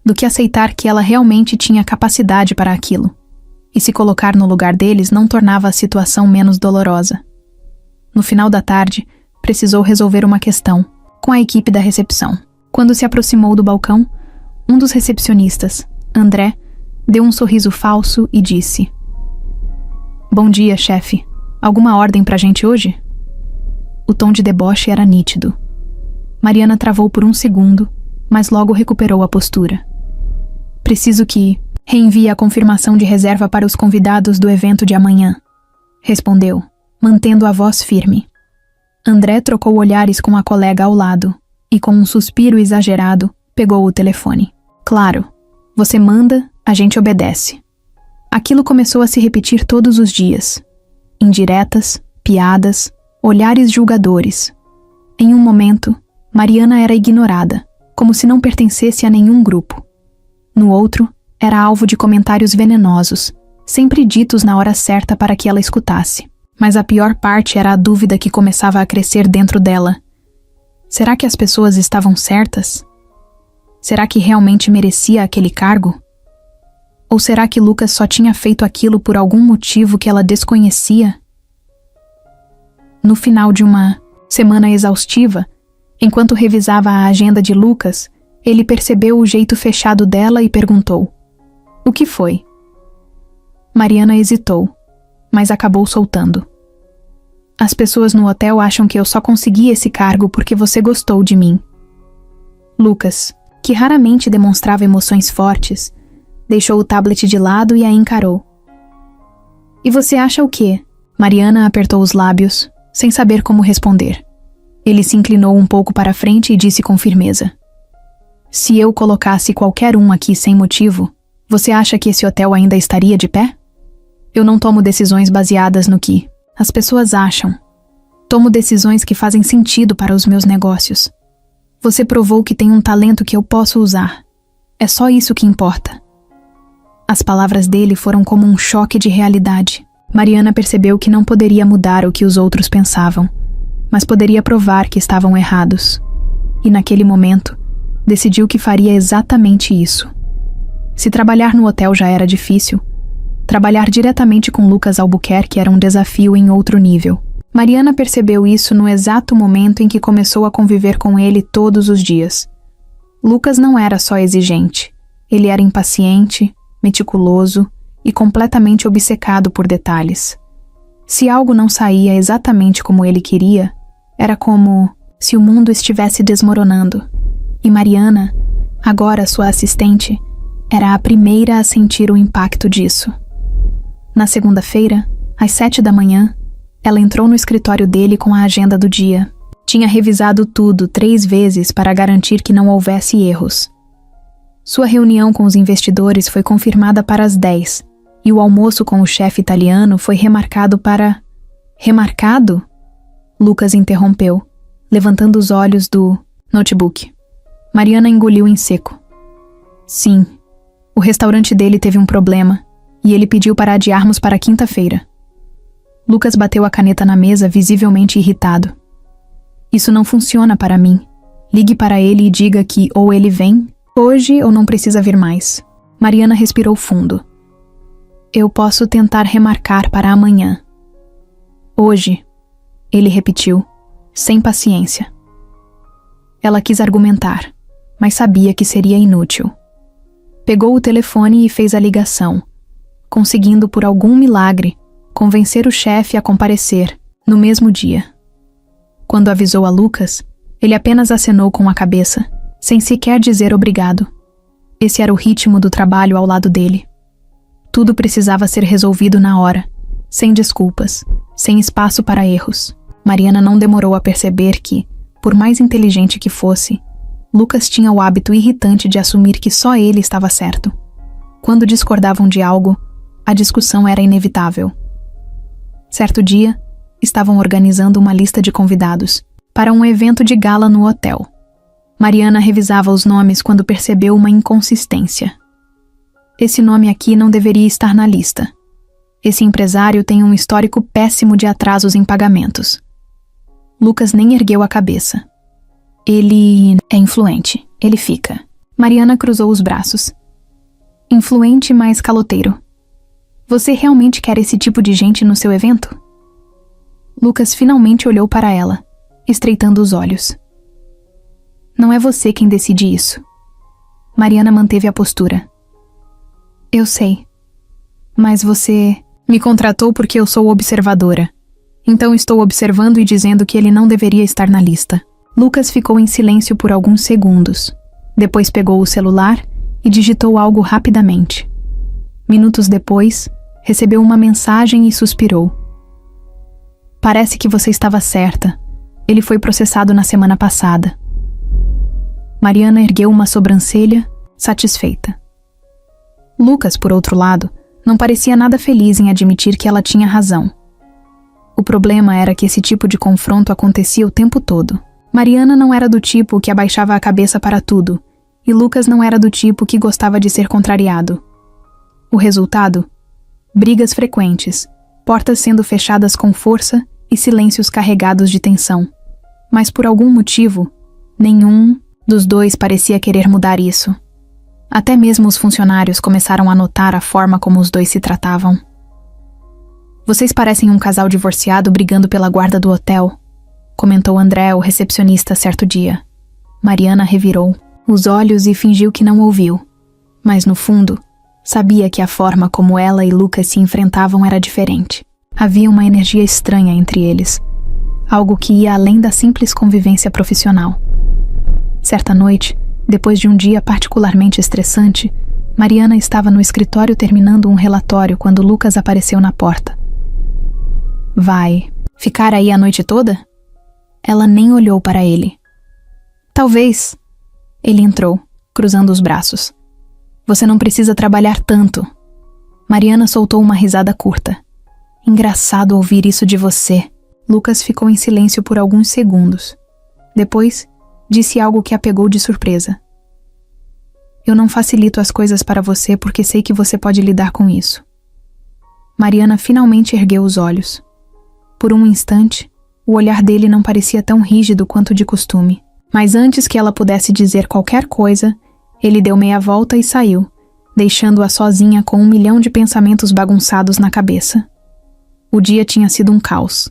do que aceitar que ela realmente tinha capacidade para aquilo. e se colocar no lugar deles não tornava a situação menos dolorosa. No final da tarde, precisou resolver uma questão com a equipe da recepção. Quando se aproximou do balcão, um dos recepcionistas, André, deu um sorriso falso e disse: "Bom dia, chefe. Alguma ordem pra gente hoje?" O tom de deboche era nítido. Mariana travou por um segundo, mas logo recuperou a postura. "Preciso que reenvie a confirmação de reserva para os convidados do evento de amanhã", respondeu, mantendo a voz firme. André trocou olhares com a colega ao lado e, com um suspiro exagerado, pegou o telefone. "Claro, você manda, a gente obedece." Aquilo começou a se repetir todos os dias. Indiretas, piadas, olhares julgadores. Em um momento, Mariana era ignorada, como se não pertencesse a nenhum grupo. No outro, era alvo de comentários venenosos, sempre ditos na hora certa para que ela escutasse. Mas a pior parte era a dúvida que começava a crescer dentro dela. Será que as pessoas estavam certas? Será que realmente merecia aquele cargo? Ou será que Lucas só tinha feito aquilo por algum motivo que ela desconhecia? No final de uma semana exaustiva, enquanto revisava a agenda de Lucas, ele percebeu o jeito fechado dela e perguntou: "O que foi?" Mariana hesitou, mas acabou soltando: "As pessoas no hotel acham que eu só consegui esse cargo porque você gostou de mim." Lucas, que raramente demonstrava emoções fortes, deixou o tablet de lado e a encarou. "E você acha o quê?" Mariana apertou os lábios, sem saber como responder. Ele se inclinou um pouco para frente e disse com firmeza: "Se eu colocasse qualquer um aqui sem motivo, você acha que esse hotel ainda estaria de pé? Eu não tomo decisões baseadas no que as pessoas acham. Tomo decisões que fazem sentido para os meus negócios. Você provou que tem um talento que eu posso usar. É só isso que importa." As palavras dele foram como um choque de realidade. Mariana percebeu que não poderia mudar o que os outros pensavam, mas poderia provar que estavam errados. E naquele momento, decidiu que faria exatamente isso. Se trabalhar no hotel já era difícil, trabalhar diretamente com Lucas Albuquerque era um desafio em outro nível. Mariana percebeu isso no exato momento em que começou a conviver com ele todos os dias. Lucas não era só exigente, ele era impaciente, meticuloso e completamente obcecado por detalhes. Se algo não saía exatamente como ele queria, era como se o mundo estivesse desmoronando. E Mariana, agora sua assistente, era a primeira a sentir o impacto disso. Na segunda-feira, às 7 da manhã, ela entrou no escritório dele com a agenda do dia. Tinha revisado tudo 3 vezes para garantir que não houvesse erros. Sua reunião com os investidores foi confirmada para as 10, e o almoço com o chefe italiano foi remarcado para... Remarcado? Lucas interrompeu, levantando os olhos do notebook. Mariana engoliu em seco. Sim, o restaurante dele teve um problema, e ele pediu para adiarmos para quinta-feira. Lucas bateu a caneta na mesa, visivelmente irritado. Isso não funciona para mim. Ligue para ele e diga que ou ele vem hoje ou não precisa vir mais. Mariana respirou fundo. Eu posso tentar remarcar para amanhã. Hoje, ele repetiu, sem paciência. Ela quis argumentar, mas sabia que seria inútil. Pegou o telefone e fez a ligação, conseguindo por algum milagre convencer o chefe a comparecer no mesmo dia. Quando avisou a Lucas, ele apenas acenou com a cabeça, sem sequer dizer obrigado. Esse era o ritmo do trabalho ao lado dele. Tudo precisava ser resolvido na hora, sem desculpas, sem espaço para erros. Mariana não demorou a perceber que, por mais inteligente que fosse, Lucas tinha o hábito irritante de assumir que só ele estava certo. Quando discordavam de algo, a discussão era inevitável. Certo dia, estavam organizando uma lista de convidados para um evento de gala no hotel. Mariana revisava os nomes quando percebeu uma inconsistência. Esse nome aqui não deveria estar na lista. Esse empresário tem um histórico péssimo de atrasos em pagamentos. Lucas nem ergueu a cabeça. Ele é influente, ele fica. Mariana cruzou os braços. Influente, mas caloteiro. Você realmente quer esse tipo de gente no seu evento? Lucas finalmente olhou para ela, estreitando os olhos. Não é você quem decide isso. Mariana manteve a postura. Eu sei. Mas você me contratou porque eu sou observadora. Então estou observando e dizendo que ele não deveria estar na lista. Lucas ficou em silêncio por alguns segundos. Depois pegou o celular e digitou algo rapidamente. Minutos depois, recebeu uma mensagem e suspirou. Parece que você estava certa. Ele foi processado na semana passada. Mariana ergueu uma sobrancelha, satisfeita. Lucas, por outro lado, não parecia nada feliz em admitir que ela tinha razão. O problema era que esse tipo de confronto acontecia o tempo todo. Mariana não era do tipo que abaixava a cabeça para tudo, e Lucas não era do tipo que gostava de ser contrariado. O resultado? Brigas frequentes, portas sendo fechadas com força e silêncios carregados de tensão. Mas por algum motivo, nenhum dos dois parecia querer mudar isso. Até mesmo os funcionários começaram a notar a forma como os dois se tratavam. Vocês parecem um casal divorciado brigando pela guarda do hotel, comentou André, o recepcionista, certo dia. Mariana revirou os olhos e fingiu que não ouviu. Mas no fundo, sabia que a forma como ela e Lucas se enfrentavam era diferente. Havia uma energia estranha entre eles, algo que ia além da simples convivência profissional. Certa noite, depois de um dia particularmente estressante, Mariana estava no escritório terminando um relatório quando Lucas apareceu na porta. Vai ficar aí a noite toda? Ela nem olhou para ele. Talvez. Ele entrou, cruzando os braços. Você não precisa trabalhar tanto. Mariana soltou uma risada curta. Engraçado ouvir isso de você. Lucas ficou em silêncio por alguns segundos. Depois, disse algo que a pegou de surpresa. Eu não facilito as coisas para você porque sei que você pode lidar com isso. Mariana finalmente ergueu os olhos. Por um instante, o olhar dele não parecia tão rígido quanto de costume. Mas antes que ela pudesse dizer qualquer coisa, ele deu meia volta e saiu, deixando-a sozinha com 1 milhão de pensamentos bagunçados na cabeça. O dia tinha sido um caos.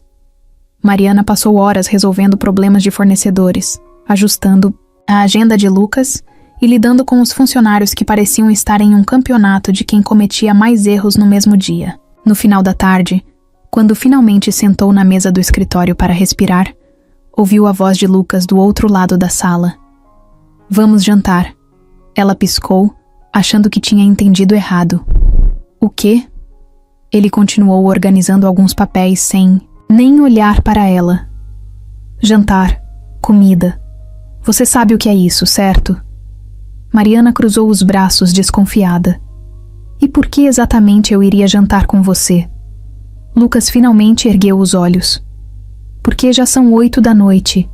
Mariana passou horas resolvendo problemas de fornecedores, ajustando a agenda de Lucas e lidando com os funcionários que pareciam estar em um campeonato de quem cometia mais erros no mesmo dia. No final da tarde, quando finalmente sentou na mesa do escritório para respirar, ouviu a voz de Lucas do outro lado da sala. Vamos jantar. Ela piscou, achando que tinha entendido errado. O quê? Ele continuou organizando alguns papéis sem nem olhar para ela. Jantar. Comida. Você sabe o que é isso, certo? Mariana cruzou os braços, desconfiada. E por que exatamente eu iria jantar com você? Lucas finalmente ergueu os olhos. Porque já são 8 da noite.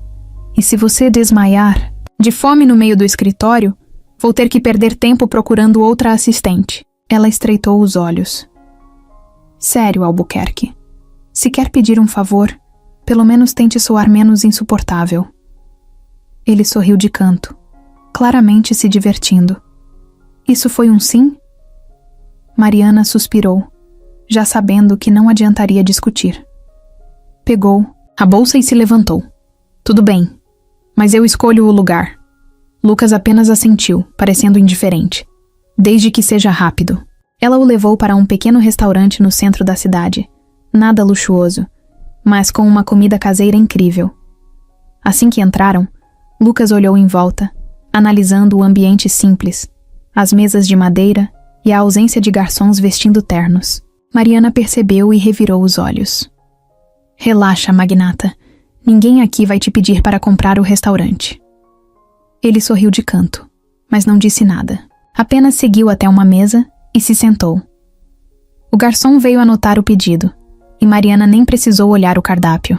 E se você desmaiar, de fome no meio do escritório, vou ter que perder tempo procurando outra assistente. Ela estreitou os olhos. Sério, Albuquerque. Se quer pedir um favor, pelo menos tente soar menos insuportável. Ele sorriu de canto, claramente se divertindo. Isso foi um sim? Mariana suspirou, já sabendo que não adiantaria discutir. Pegou a bolsa e se levantou. Tudo bem, mas eu escolho o lugar. Lucas apenas assentiu, parecendo indiferente. Desde que seja rápido. Ela o levou para um pequeno restaurante no centro da cidade. Nada luxuoso, mas com uma comida caseira incrível. Assim que entraram, Lucas olhou em volta, analisando o ambiente simples, as mesas de madeira e a ausência de garçons vestindo ternos. Mariana percebeu e revirou os olhos. Relaxa, magnata. Ninguém aqui vai te pedir para comprar o restaurante. Ele sorriu de canto, mas não disse nada. Apenas seguiu até uma mesa e se sentou. O garçom veio anotar o pedido, e Mariana nem precisou olhar o cardápio.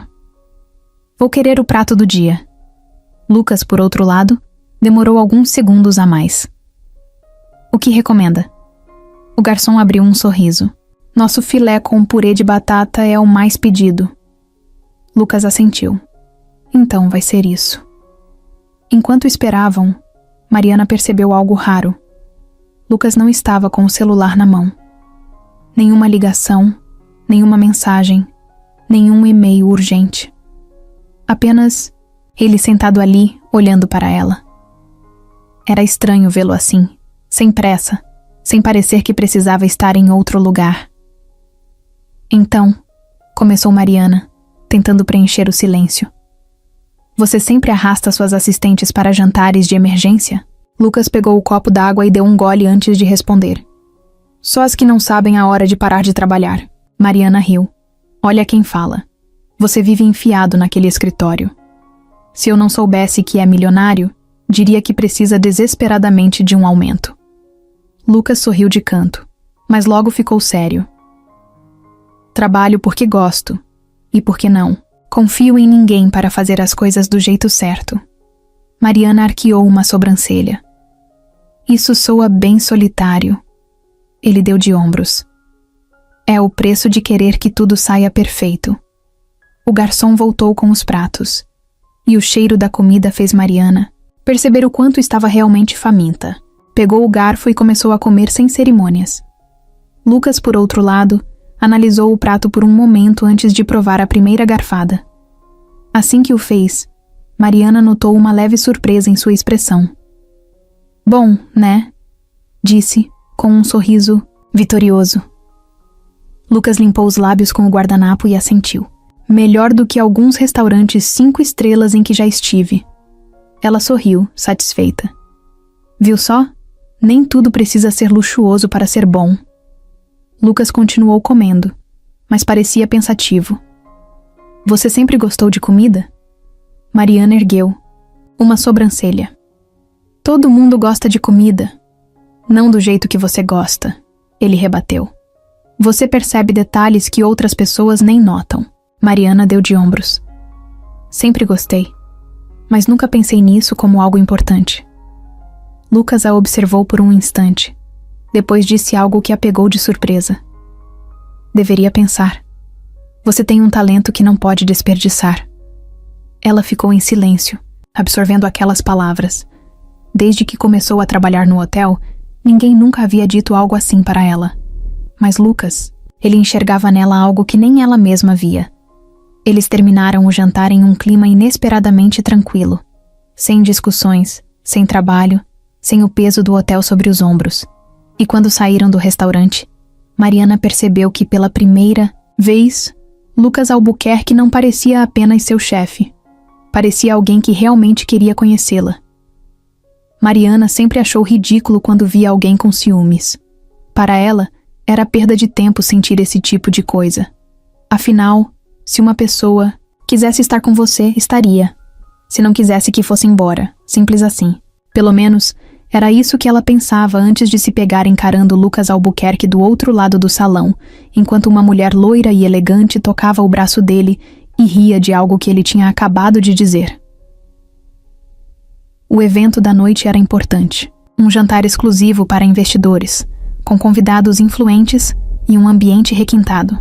Vou querer o prato do dia. Lucas, por outro lado, demorou alguns segundos a mais. O que recomenda? O garçom abriu um sorriso. Nosso filé com purê de batata é o mais pedido. Lucas assentiu. Então vai ser isso. Enquanto esperavam, Mariana percebeu algo raro. Lucas não estava com o celular na mão. Nenhuma ligação, nenhuma mensagem, nenhum e-mail urgente. Apenas ele sentado ali, olhando para ela. Era estranho vê-lo assim, sem pressa, sem parecer que precisava estar em outro lugar. Então, começou Mariana, tentando preencher o silêncio. Você sempre arrasta suas assistentes para jantares de emergência? Lucas pegou o copo d'água e deu um gole antes de responder. Só as que não sabem a hora de parar de trabalhar. Mariana riu. Olha quem fala. Você vive enfiado naquele escritório. Se eu não soubesse que é milionário, diria que precisa desesperadamente de um aumento. Lucas sorriu de canto, mas logo ficou sério. Trabalho porque gosto. E por que não? Confio em ninguém para fazer as coisas do jeito certo. Mariana arqueou uma sobrancelha. Isso soa bem solitário. Ele deu de ombros. É o preço de querer que tudo saia perfeito. O garçom voltou com os pratos. E o cheiro da comida fez Mariana perceber o quanto estava realmente faminta. Pegou o garfo e começou a comer sem cerimônias. Lucas, por outro lado, analisou o prato por um momento antes de provar a primeira garfada. Assim que o fez, Mariana notou uma leve surpresa em sua expressão. Bom, né? Disse, com um sorriso vitorioso. Lucas limpou os lábios com o guardanapo e assentiu. Melhor do que alguns restaurantes 5 estrelas em que já estive. Ela sorriu, satisfeita. Viu só? Nem tudo precisa ser luxuoso para ser bom. Lucas continuou comendo, mas parecia pensativo. Você sempre gostou de comida? Mariana ergueu uma sobrancelha. Todo mundo gosta de comida. Não do jeito que você gosta, ele rebateu. Você percebe detalhes que outras pessoas nem notam. Mariana deu de ombros. Sempre gostei, mas nunca pensei nisso como algo importante. Lucas a observou por um instante. Depois disse algo que a pegou de surpresa. Deveria pensar. Você tem um talento que não pode desperdiçar. Ela ficou em silêncio, absorvendo aquelas palavras. Desde que começou a trabalhar no hotel, ninguém nunca havia dito algo assim para ela. Mas Lucas, ele enxergava nela algo que nem ela mesma via. Eles terminaram o jantar em um clima inesperadamente tranquilo. Sem discussões, sem trabalho, sem o peso do hotel sobre os ombros. E quando saíram do restaurante, Mariana percebeu que pela primeira vez, Lucas Albuquerque não parecia apenas seu chefe. Parecia alguém que realmente queria conhecê-la. Mariana sempre achou ridículo quando via alguém com ciúmes. Para ela, era perda de tempo sentir esse tipo de coisa. Afinal, se uma pessoa quisesse estar com você, estaria. Se não quisesse que fosse embora, simples assim. Pelo menos, era isso que ela pensava antes de se pegar encarando Lucas Albuquerque do outro lado do salão, enquanto uma mulher loira e elegante tocava o braço dele e ria de algo que ele tinha acabado de dizer. O evento da noite era importante. Um jantar exclusivo para investidores, com convidados influentes e um ambiente requintado.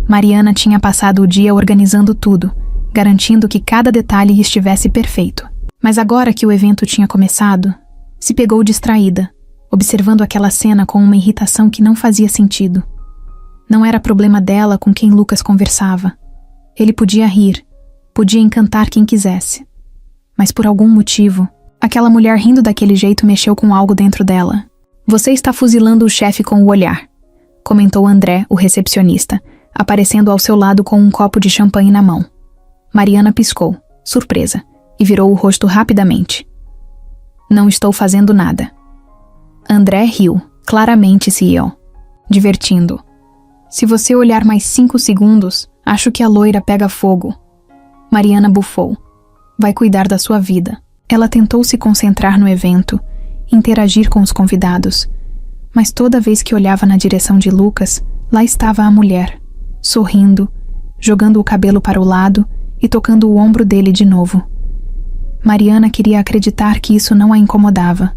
Mariana tinha passado o dia organizando tudo, garantindo que cada detalhe estivesse perfeito. Mas agora que o evento tinha começado, se pegou distraída, observando aquela cena com uma irritação que não fazia sentido. Não era problema dela com quem Lucas conversava. Ele podia rir, podia encantar quem quisesse. Mas por algum motivo, aquela mulher rindo daquele jeito mexeu com algo dentro dela. Você está fuzilando o chefe com o olhar, comentou André, o recepcionista, aparecendo ao seu lado com um copo de champanhe na mão. Mariana piscou, surpresa, e virou o rosto rapidamente. Não estou fazendo nada. André riu, claramente CEO, divertindo. Se você olhar mais 5 segundos, acho que a loira pega fogo. Mariana bufou. Vai cuidar da sua vida. Ela tentou se concentrar no evento, interagir com os convidados. Mas toda vez que olhava na direção de Lucas, lá estava a mulher, sorrindo, jogando o cabelo para o lado e tocando o ombro dele de novo. Mariana queria acreditar que isso não a incomodava.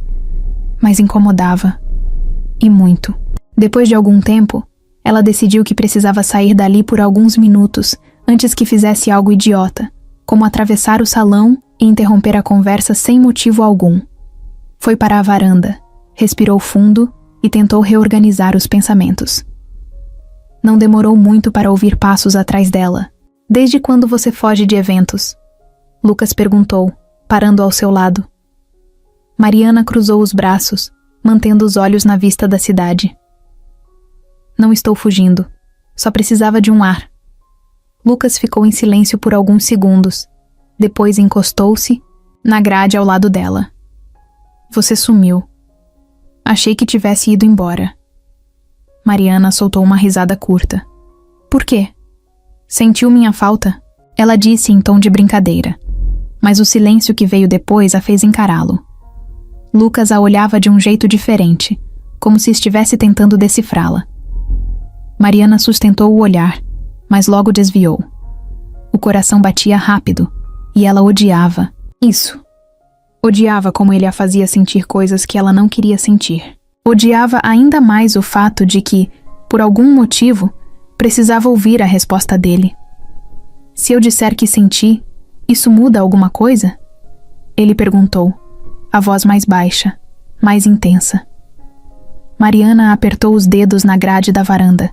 Mas incomodava. E muito. Depois de algum tempo, ela decidiu que precisava sair dali por alguns minutos antes que fizesse algo idiota, como atravessar o salão e interromper a conversa sem motivo algum. Foi para a varanda, respirou fundo e tentou reorganizar os pensamentos. Não demorou muito para ouvir passos atrás dela. Desde quando você foge de eventos? Lucas perguntou, parando ao seu lado. Mariana cruzou os braços, mantendo os olhos na vista da cidade. Não estou fugindo. Só precisava de um ar. Lucas ficou em silêncio por alguns segundos. Depois encostou-se na grade ao lado dela. Você sumiu. Achei que tivesse ido embora. Mariana soltou uma risada curta. Por quê? Sentiu minha falta? Ela disse em tom de brincadeira. Mas o silêncio que veio depois a fez encará-lo. Lucas a olhava de um jeito diferente, como se estivesse tentando decifrá-la. Mariana sustentou o olhar, mas logo desviou. O coração batia rápido, e ela odiava isso. Odiava como ele a fazia sentir coisas que ela não queria sentir. Odiava ainda mais o fato de que, por algum motivo, precisava ouvir a resposta dele. Se eu disser que senti, isso muda alguma coisa? Ele perguntou, a voz mais baixa, mais intensa. Mariana apertou os dedos na grade da varanda,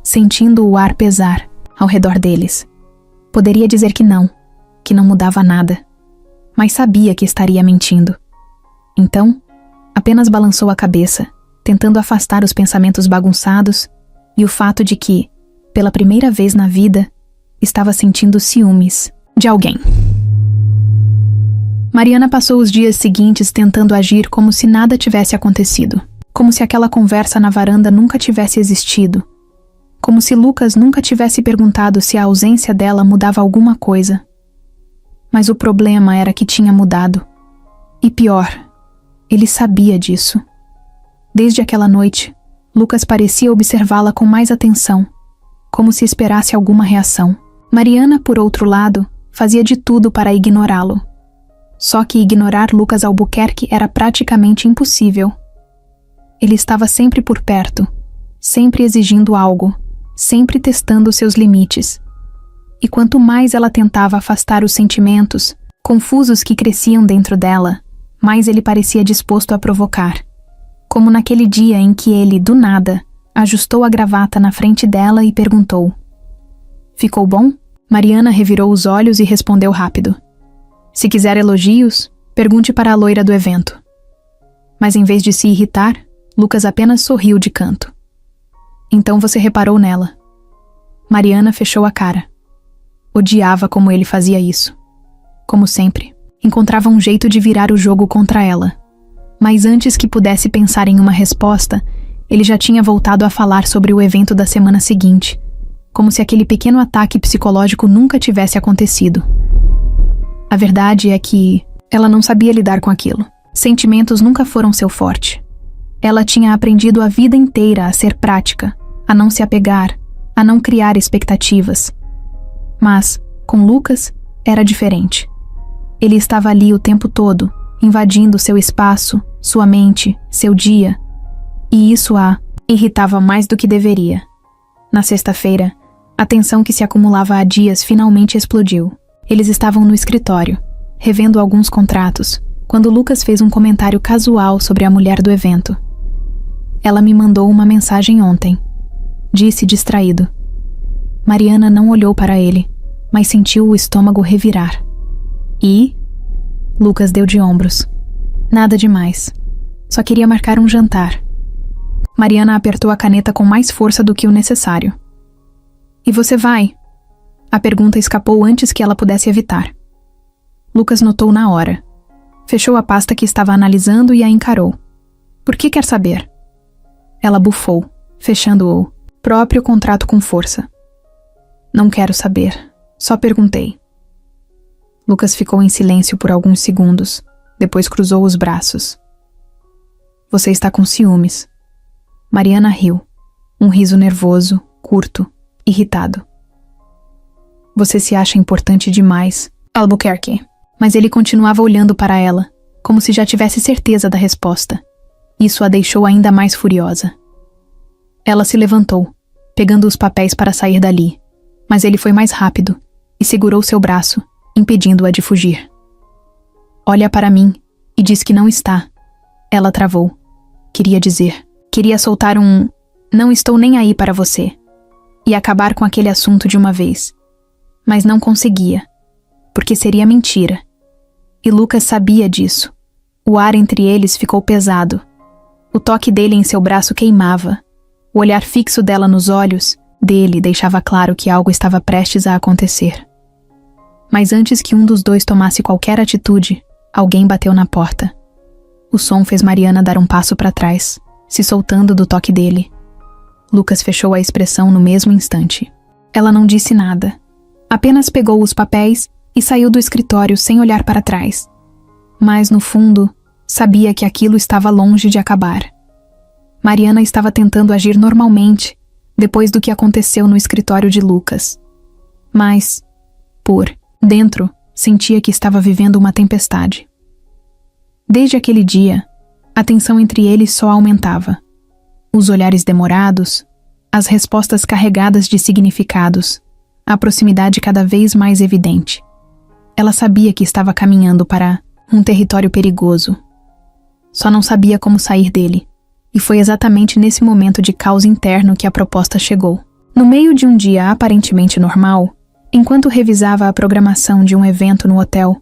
sentindo o ar pesar ao redor deles. Poderia dizer que não mudava nada, mas sabia que estaria mentindo. Então, apenas balançou a cabeça, tentando afastar os pensamentos bagunçados e o fato de que, pela primeira vez na vida, estava sentindo ciúmes de alguém. Mariana passou os dias seguintes tentando agir como se nada tivesse acontecido, como se aquela conversa na varanda nunca tivesse existido, como se Lucas nunca tivesse perguntado se a ausência dela mudava alguma coisa. Mas o problema era que tinha mudado. E pior, ele sabia disso. Desde aquela noite, Lucas parecia observá-la com mais atenção, como se esperasse alguma reação. Mariana, por outro lado, fazia de tudo para ignorá-lo. Só que ignorar Lucas Albuquerque era praticamente impossível. Ele estava sempre por perto, sempre exigindo algo, sempre testando seus limites. E quanto mais ela tentava afastar os sentimentos, confusos que cresciam dentro dela, mais ele parecia disposto a provocar. Como naquele dia em que ele, do nada, ajustou a gravata na frente dela e perguntou: "Ficou bom?" Mariana revirou os olhos e respondeu rápido: "Se quiser elogios, pergunte para a loira do evento." Mas em vez de se irritar, Lucas apenas sorriu de canto. "Então você reparou nela." Mariana fechou a cara. Odiava como ele fazia isso. Como sempre, encontrava um jeito de virar o jogo contra ela. Mas antes que pudesse pensar em uma resposta, ele já tinha voltado a falar sobre o evento da semana seguinte, como se aquele pequeno ataque psicológico nunca tivesse acontecido. A verdade é que ela não sabia lidar com aquilo. Sentimentos nunca foram seu forte. Ela tinha aprendido a vida inteira a ser prática, a não se apegar, a não criar expectativas. Mas, com Lucas, era diferente. Ele estava ali o tempo todo, invadindo seu espaço, sua mente, seu dia. E isso a irritava mais do que deveria. Na sexta-feira, a tensão que se acumulava há dias finalmente explodiu. Eles estavam no escritório, revendo alguns contratos, quando Lucas fez um comentário casual sobre a mulher do evento. "Ela me mandou uma mensagem ontem", disse distraído. Mariana não olhou para ele, mas sentiu o estômago revirar. "E?" Lucas deu de ombros. "Nada demais. Só queria marcar um jantar." Mariana apertou a caneta com mais força do que o necessário. "E você vai?" A pergunta escapou antes que ela pudesse evitar. Lucas notou na hora. Fechou a pasta que estava analisando e a encarou. "Por que quer saber?" Ela bufou, fechando o próprio contrato com força. "Não quero saber. Só perguntei." Lucas ficou em silêncio por alguns segundos, depois cruzou os braços. "Você está com ciúmes." Mariana riu, um riso nervoso, curto, irritado. "Você se acha importante demais, Albuquerque." Mas ele continuava olhando para ela, como se já tivesse certeza da resposta. Isso a deixou ainda mais furiosa. Ela se levantou, pegando os papéis para sair dali, mas ele foi mais rápido e segurou seu braço, impedindo-a de fugir. "Olha para mim e diz que não está." Ela travou. Queria soltar um "não estou nem aí para você." e acabar com aquele assunto de uma vez. Mas não conseguia, porque seria mentira. E Lucas sabia disso. O ar entre eles ficou pesado. O toque dele em seu braço queimava. O olhar fixo dela nos olhos dele deixava claro que algo estava prestes a acontecer. Mas antes que um dos dois tomasse qualquer atitude, alguém bateu na porta. O som fez Mariana dar um passo para trás, se soltando do toque dele. Lucas fechou a expressão no mesmo instante. Ela não disse nada. Apenas pegou os papéis e saiu do escritório sem olhar para trás. Mas, no fundo, sabia que aquilo estava longe de acabar. Mariana estava tentando agir normalmente, depois do que aconteceu no escritório de Lucas. Mas, por dentro, sentia que estava vivendo uma tempestade. Desde aquele dia, a tensão entre eles só aumentava. Os olhares demorados, as respostas carregadas de significados, a proximidade cada vez mais evidente. Ela sabia que estava caminhando para um território perigoso. Só não sabia como sair dele. E foi exatamente nesse momento de caos interno que a proposta chegou. No meio de um dia aparentemente normal, enquanto revisava a programação de um evento no hotel,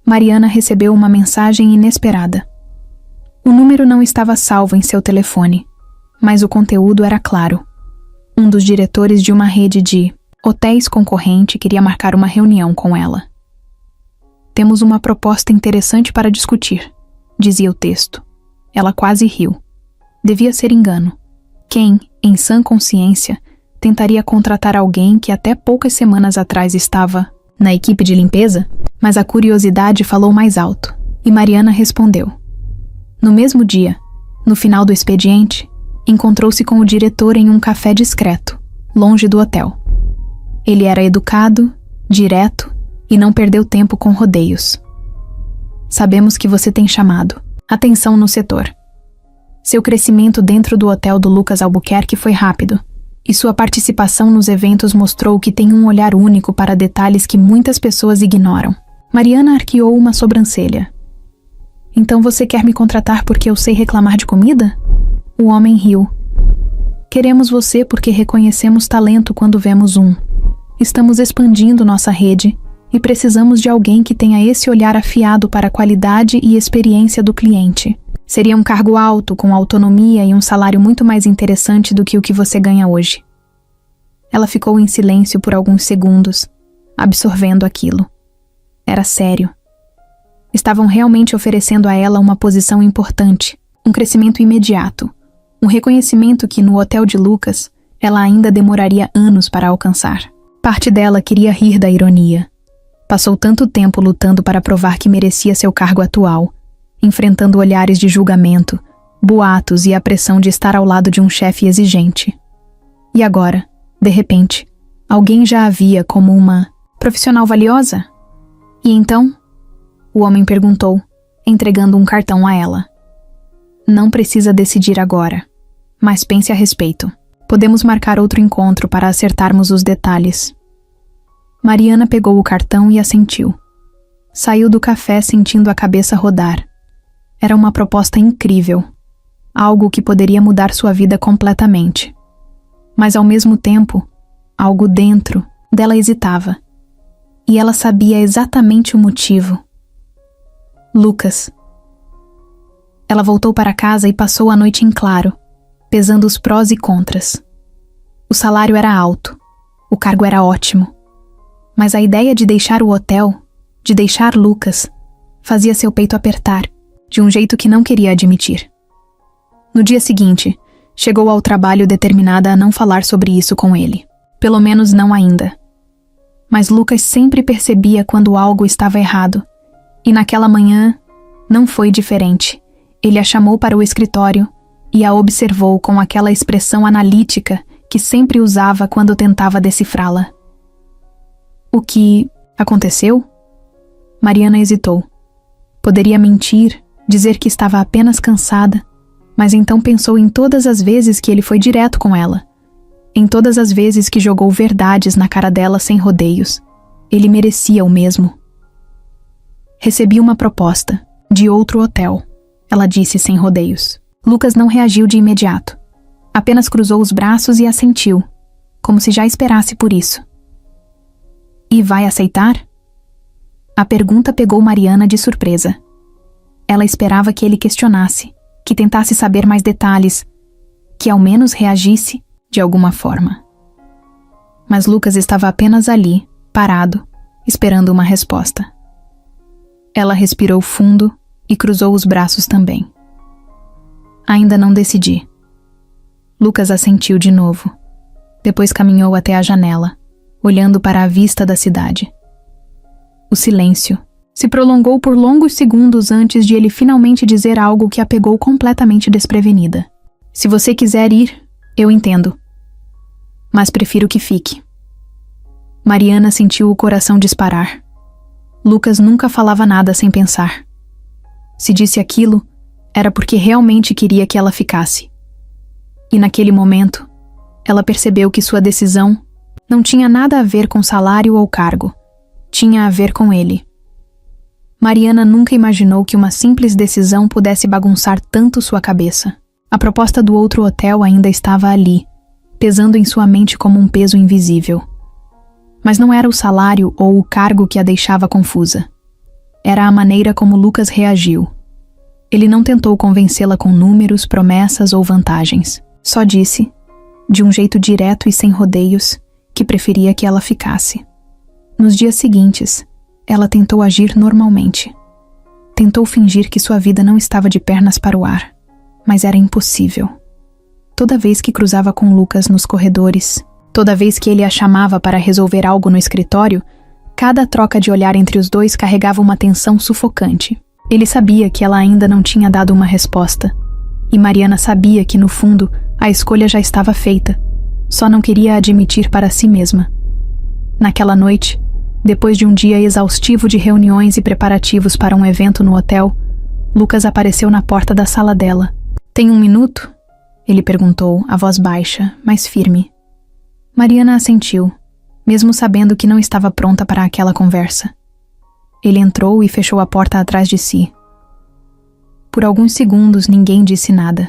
Mariana recebeu uma mensagem inesperada. O número não estava salvo em seu telefone, mas o conteúdo era claro. Um dos diretores de uma rede de hotéis concorrente queria marcar uma reunião com ela. "Temos uma proposta interessante para discutir", dizia o texto. Ela quase riu. Devia ser engano. Quem, em sã consciência, tentaria contratar alguém que até poucas semanas atrás estava na equipe de limpeza? Mas a curiosidade falou mais alto, e Mariana respondeu. No mesmo dia, no final do expediente, encontrou-se com o diretor em um café discreto, longe do hotel. Ele era educado, direto e não perdeu tempo com rodeios. "Sabemos que você tem chamado atenção no setor. Seu crescimento dentro do hotel do Lucas Albuquerque foi rápido, e sua participação nos eventos mostrou que tem um olhar único para detalhes que muitas pessoas ignoram." Mariana arqueou uma sobrancelha. "Então você quer me contratar porque eu sei reclamar de comida?" O homem riu. "Queremos você porque reconhecemos talento quando vemos um. Estamos expandindo nossa rede e precisamos de alguém que tenha esse olhar afiado para a qualidade e experiência do cliente. Seria um cargo alto, com autonomia e um salário muito mais interessante do que o que você ganha hoje." Ela ficou em silêncio por alguns segundos, absorvendo aquilo. Era sério. Estavam realmente oferecendo a ela uma posição importante, um crescimento imediato, um reconhecimento que no hotel de Lucas ela ainda demoraria anos para alcançar. Parte dela queria rir da ironia. Passou tanto tempo lutando para provar que merecia seu cargo atual, enfrentando olhares de julgamento, boatos e a pressão de estar ao lado de um chefe exigente. E agora, de repente, alguém já a via como uma profissional valiosa? "E então?" o homem perguntou, entregando um cartão a ela. "Não precisa decidir agora, mas pense a respeito. Podemos marcar outro encontro para acertarmos os detalhes." Mariana pegou o cartão e assentiu. Saiu do café sentindo a cabeça rodar. Era uma proposta incrível, algo que poderia mudar sua vida completamente. Mas ao mesmo tempo, algo dentro dela hesitava. E ela sabia exatamente o motivo. Lucas. Ela voltou para casa e passou a noite em claro, pesando os prós e contras. O salário era alto, o cargo era ótimo, mas a ideia de deixar o hotel, de deixar Lucas, fazia seu peito apertar, de um jeito que não queria admitir. No dia seguinte, chegou ao trabalho determinada a não falar sobre isso com ele. Pelo menos não ainda. Mas Lucas sempre percebia quando algo estava errado, e naquela manhã não foi diferente. Ele a chamou para o escritório e a observou com aquela expressão analítica que sempre usava quando tentava decifrá-la. "O que aconteceu?" Mariana hesitou. Poderia mentir, dizer que estava apenas cansada, mas então pensou em todas as vezes que ele foi direto com ela, em todas as vezes que jogou verdades na cara dela sem rodeios. Ele merecia o mesmo. "Recebi uma proposta, de outro hotel", ela disse sem rodeios. Lucas não reagiu de imediato. Apenas cruzou os braços e assentiu. como se já esperasse por isso. E vai aceitar? A pergunta pegou Mariana de surpresa. Ela esperava que ele questionasse, que tentasse saber mais detalhes, que ao menos reagisse de alguma forma. Mas Lucas estava apenas ali, parado, esperando uma resposta. Ela respirou fundo e cruzou os braços também. Ainda não decidi. Lucas assentiu de novo. Depois caminhou até a janela, olhando para a vista da cidade. O silêncio se prolongou por longos segundos antes de ele finalmente dizer algo que a pegou completamente desprevenida. Se você quiser ir, eu entendo. Mas prefiro que fique. Mariana sentiu o coração disparar. Lucas nunca falava nada sem pensar. Se disse aquilo, era porque realmente queria que ela ficasse. E naquele momento, ela percebeu que sua decisão não tinha nada a ver com salário ou cargo. Tinha a ver com ele. Mariana nunca imaginou que uma simples decisão pudesse bagunçar tanto sua cabeça. A proposta do outro hotel ainda estava ali, pesando em sua mente como um peso invisível. Mas não era o salário ou o cargo que a deixava confusa. Era a maneira como Lucas reagiu. Ele não tentou convencê-la com números, promessas ou vantagens. Só disse, de um jeito direto e sem rodeios, que preferia que ela ficasse. Nos dias seguintes, ela tentou agir normalmente. Tentou fingir que sua vida não estava de pernas para o ar, mas era impossível. Toda vez que cruzava com Lucas nos corredores, toda vez que ele a chamava para resolver algo no escritório, cada troca de olhar entre os dois carregava uma tensão sufocante. Ele sabia que ela ainda não tinha dado uma resposta, e Mariana sabia que, no fundo, a escolha já estava feita, só não queria admitir para si mesma. Naquela noite, depois de um dia exaustivo de reuniões e preparativos para um evento no hotel, Lucas apareceu na porta da sala dela. "Tem um minuto?" ele perguntou, a voz baixa, mas firme. Mariana assentiu, mesmo sabendo que não estava pronta para aquela conversa. Ele entrou e fechou a porta atrás de si. Por alguns segundos ninguém disse nada.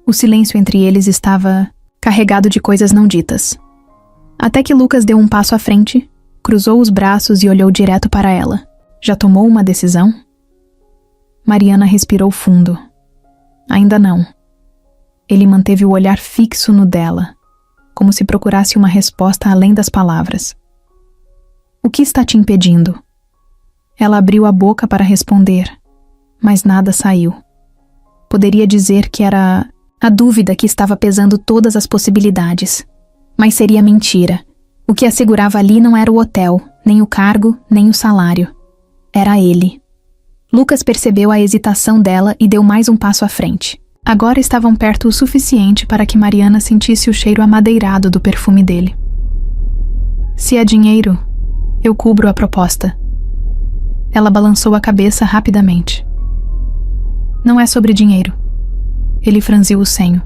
O silêncio entre eles estava carregado de coisas não ditas. Até que Lucas deu um passo à frente, cruzou os braços e olhou direto para ela. Já tomou uma decisão? Mariana respirou fundo. Ainda não. Ele manteve o olhar fixo no dela, como se procurasse uma resposta além das palavras. "O que está te impedindo?" Ela abriu a boca para responder, mas nada saiu. Poderia dizer que era a dúvida que estava pesando todas as possibilidades, mas seria mentira. O que a segurava ali não era o hotel, nem o cargo, nem o salário. Era ele. Lucas percebeu a hesitação dela e deu mais um passo à frente. Agora estavam perto o suficiente para que Mariana sentisse o cheiro amadeirado do perfume dele. "Se é dinheiro, eu cubro a proposta." Ela balançou a cabeça rapidamente. "Não é sobre dinheiro." Ele franziu o senho.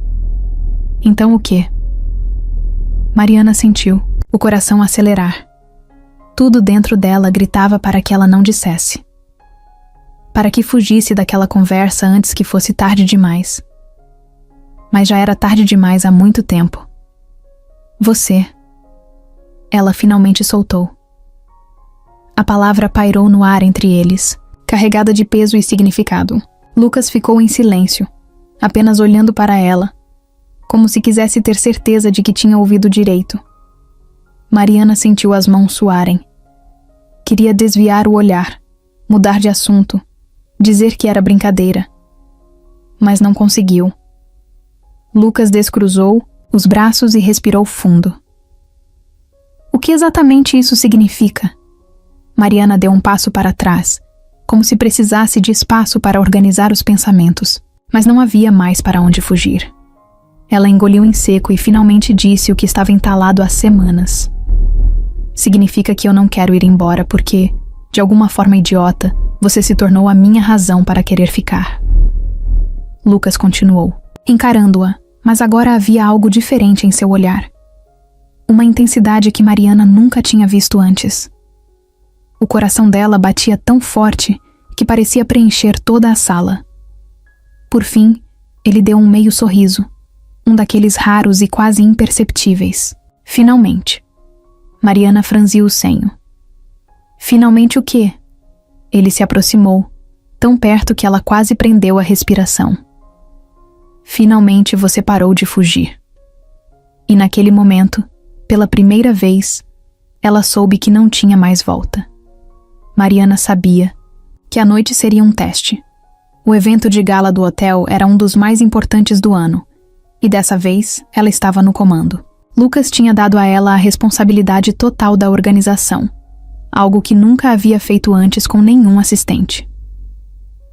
"Então o quê?" Mariana sentiu o coração acelerar. Tudo dentro dela gritava para que ela não dissesse. Para que fugisse daquela conversa antes que fosse tarde demais. Mas já era tarde demais há muito tempo. "Você." Ela finalmente soltou. A palavra pairou no ar entre eles, carregada de peso e significado. Lucas ficou em silêncio, apenas olhando para ela, como se quisesse ter certeza de que tinha ouvido direito. Mariana sentiu as mãos suarem. Queria desviar o olhar, mudar de assunto, dizer que era brincadeira. Mas não conseguiu. Lucas descruzou os braços e respirou fundo. "O que exatamente isso significa?" Mariana deu um passo para trás, como se precisasse de espaço para organizar os pensamentos, mas não havia mais para onde fugir. Ela engoliu em seco e finalmente disse o que estava entalado há semanas. "Significa que eu não quero ir embora porque, de alguma forma idiota, você se tornou a minha razão para querer ficar." Lucas continuou, encarando-a, mas agora havia algo diferente em seu olhar. Uma intensidade que Mariana nunca tinha visto antes. O coração dela batia tão forte que parecia preencher toda a sala. Por fim, ele deu um meio sorriso, um daqueles raros e quase imperceptíveis. Finalmente. Mariana franziu o senho. Finalmente o quê? Ele se aproximou, tão perto que ela quase prendeu a respiração. Finalmente você parou de fugir. E naquele momento, pela primeira vez, ela soube que não tinha mais volta. Mariana sabia que a noite seria um teste. O evento de gala do hotel era um dos mais importantes do ano, e dessa vez ela estava no comando. Lucas tinha dado a ela a responsabilidade total da organização, algo que nunca havia feito antes com nenhum assistente.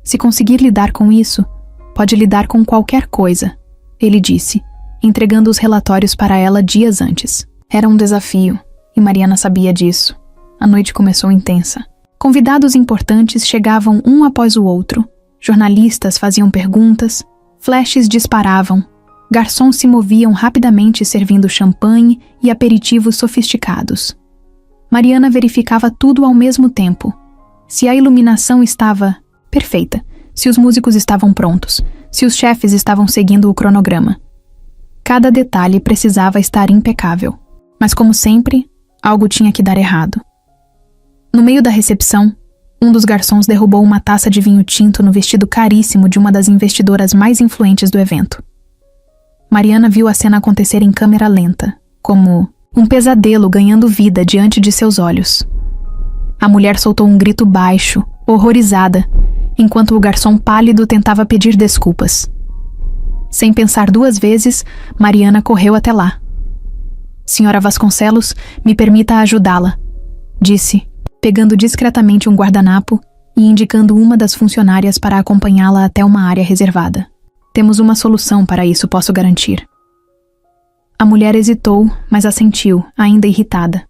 Se conseguir lidar com isso, pode lidar com qualquer coisa, ele disse, entregando os relatórios para ela dias antes. Era um desafio, e Mariana sabia disso. A noite começou intensa. Convidados importantes chegavam um após o outro. Jornalistas faziam perguntas, flashes disparavam, garçons se moviam rapidamente servindo champanhe e aperitivos sofisticados. Mariana verificava tudo ao mesmo tempo. Se a iluminação estava perfeita, se os músicos estavam prontos, se os chefes estavam seguindo o cronograma. Cada detalhe precisava estar impecável. Mas como sempre, algo tinha que dar errado. No meio da recepção, um dos garçons derrubou uma taça de vinho tinto no vestido caríssimo de uma das investidoras mais influentes do evento. Mariana viu a cena acontecer em câmera lenta, como um pesadelo ganhando vida diante de seus olhos. A mulher soltou um grito baixo, horrorizada, enquanto o garçom pálido tentava pedir desculpas. Sem pensar duas vezes, Mariana correu até lá. Senhora Vasconcelos, me permita ajudá-la, disse, pegando discretamente um guardanapo e indicando uma das funcionárias para acompanhá-la até uma área reservada. Temos uma solução para isso, posso garantir. A mulher hesitou, mas assentiu, ainda irritada.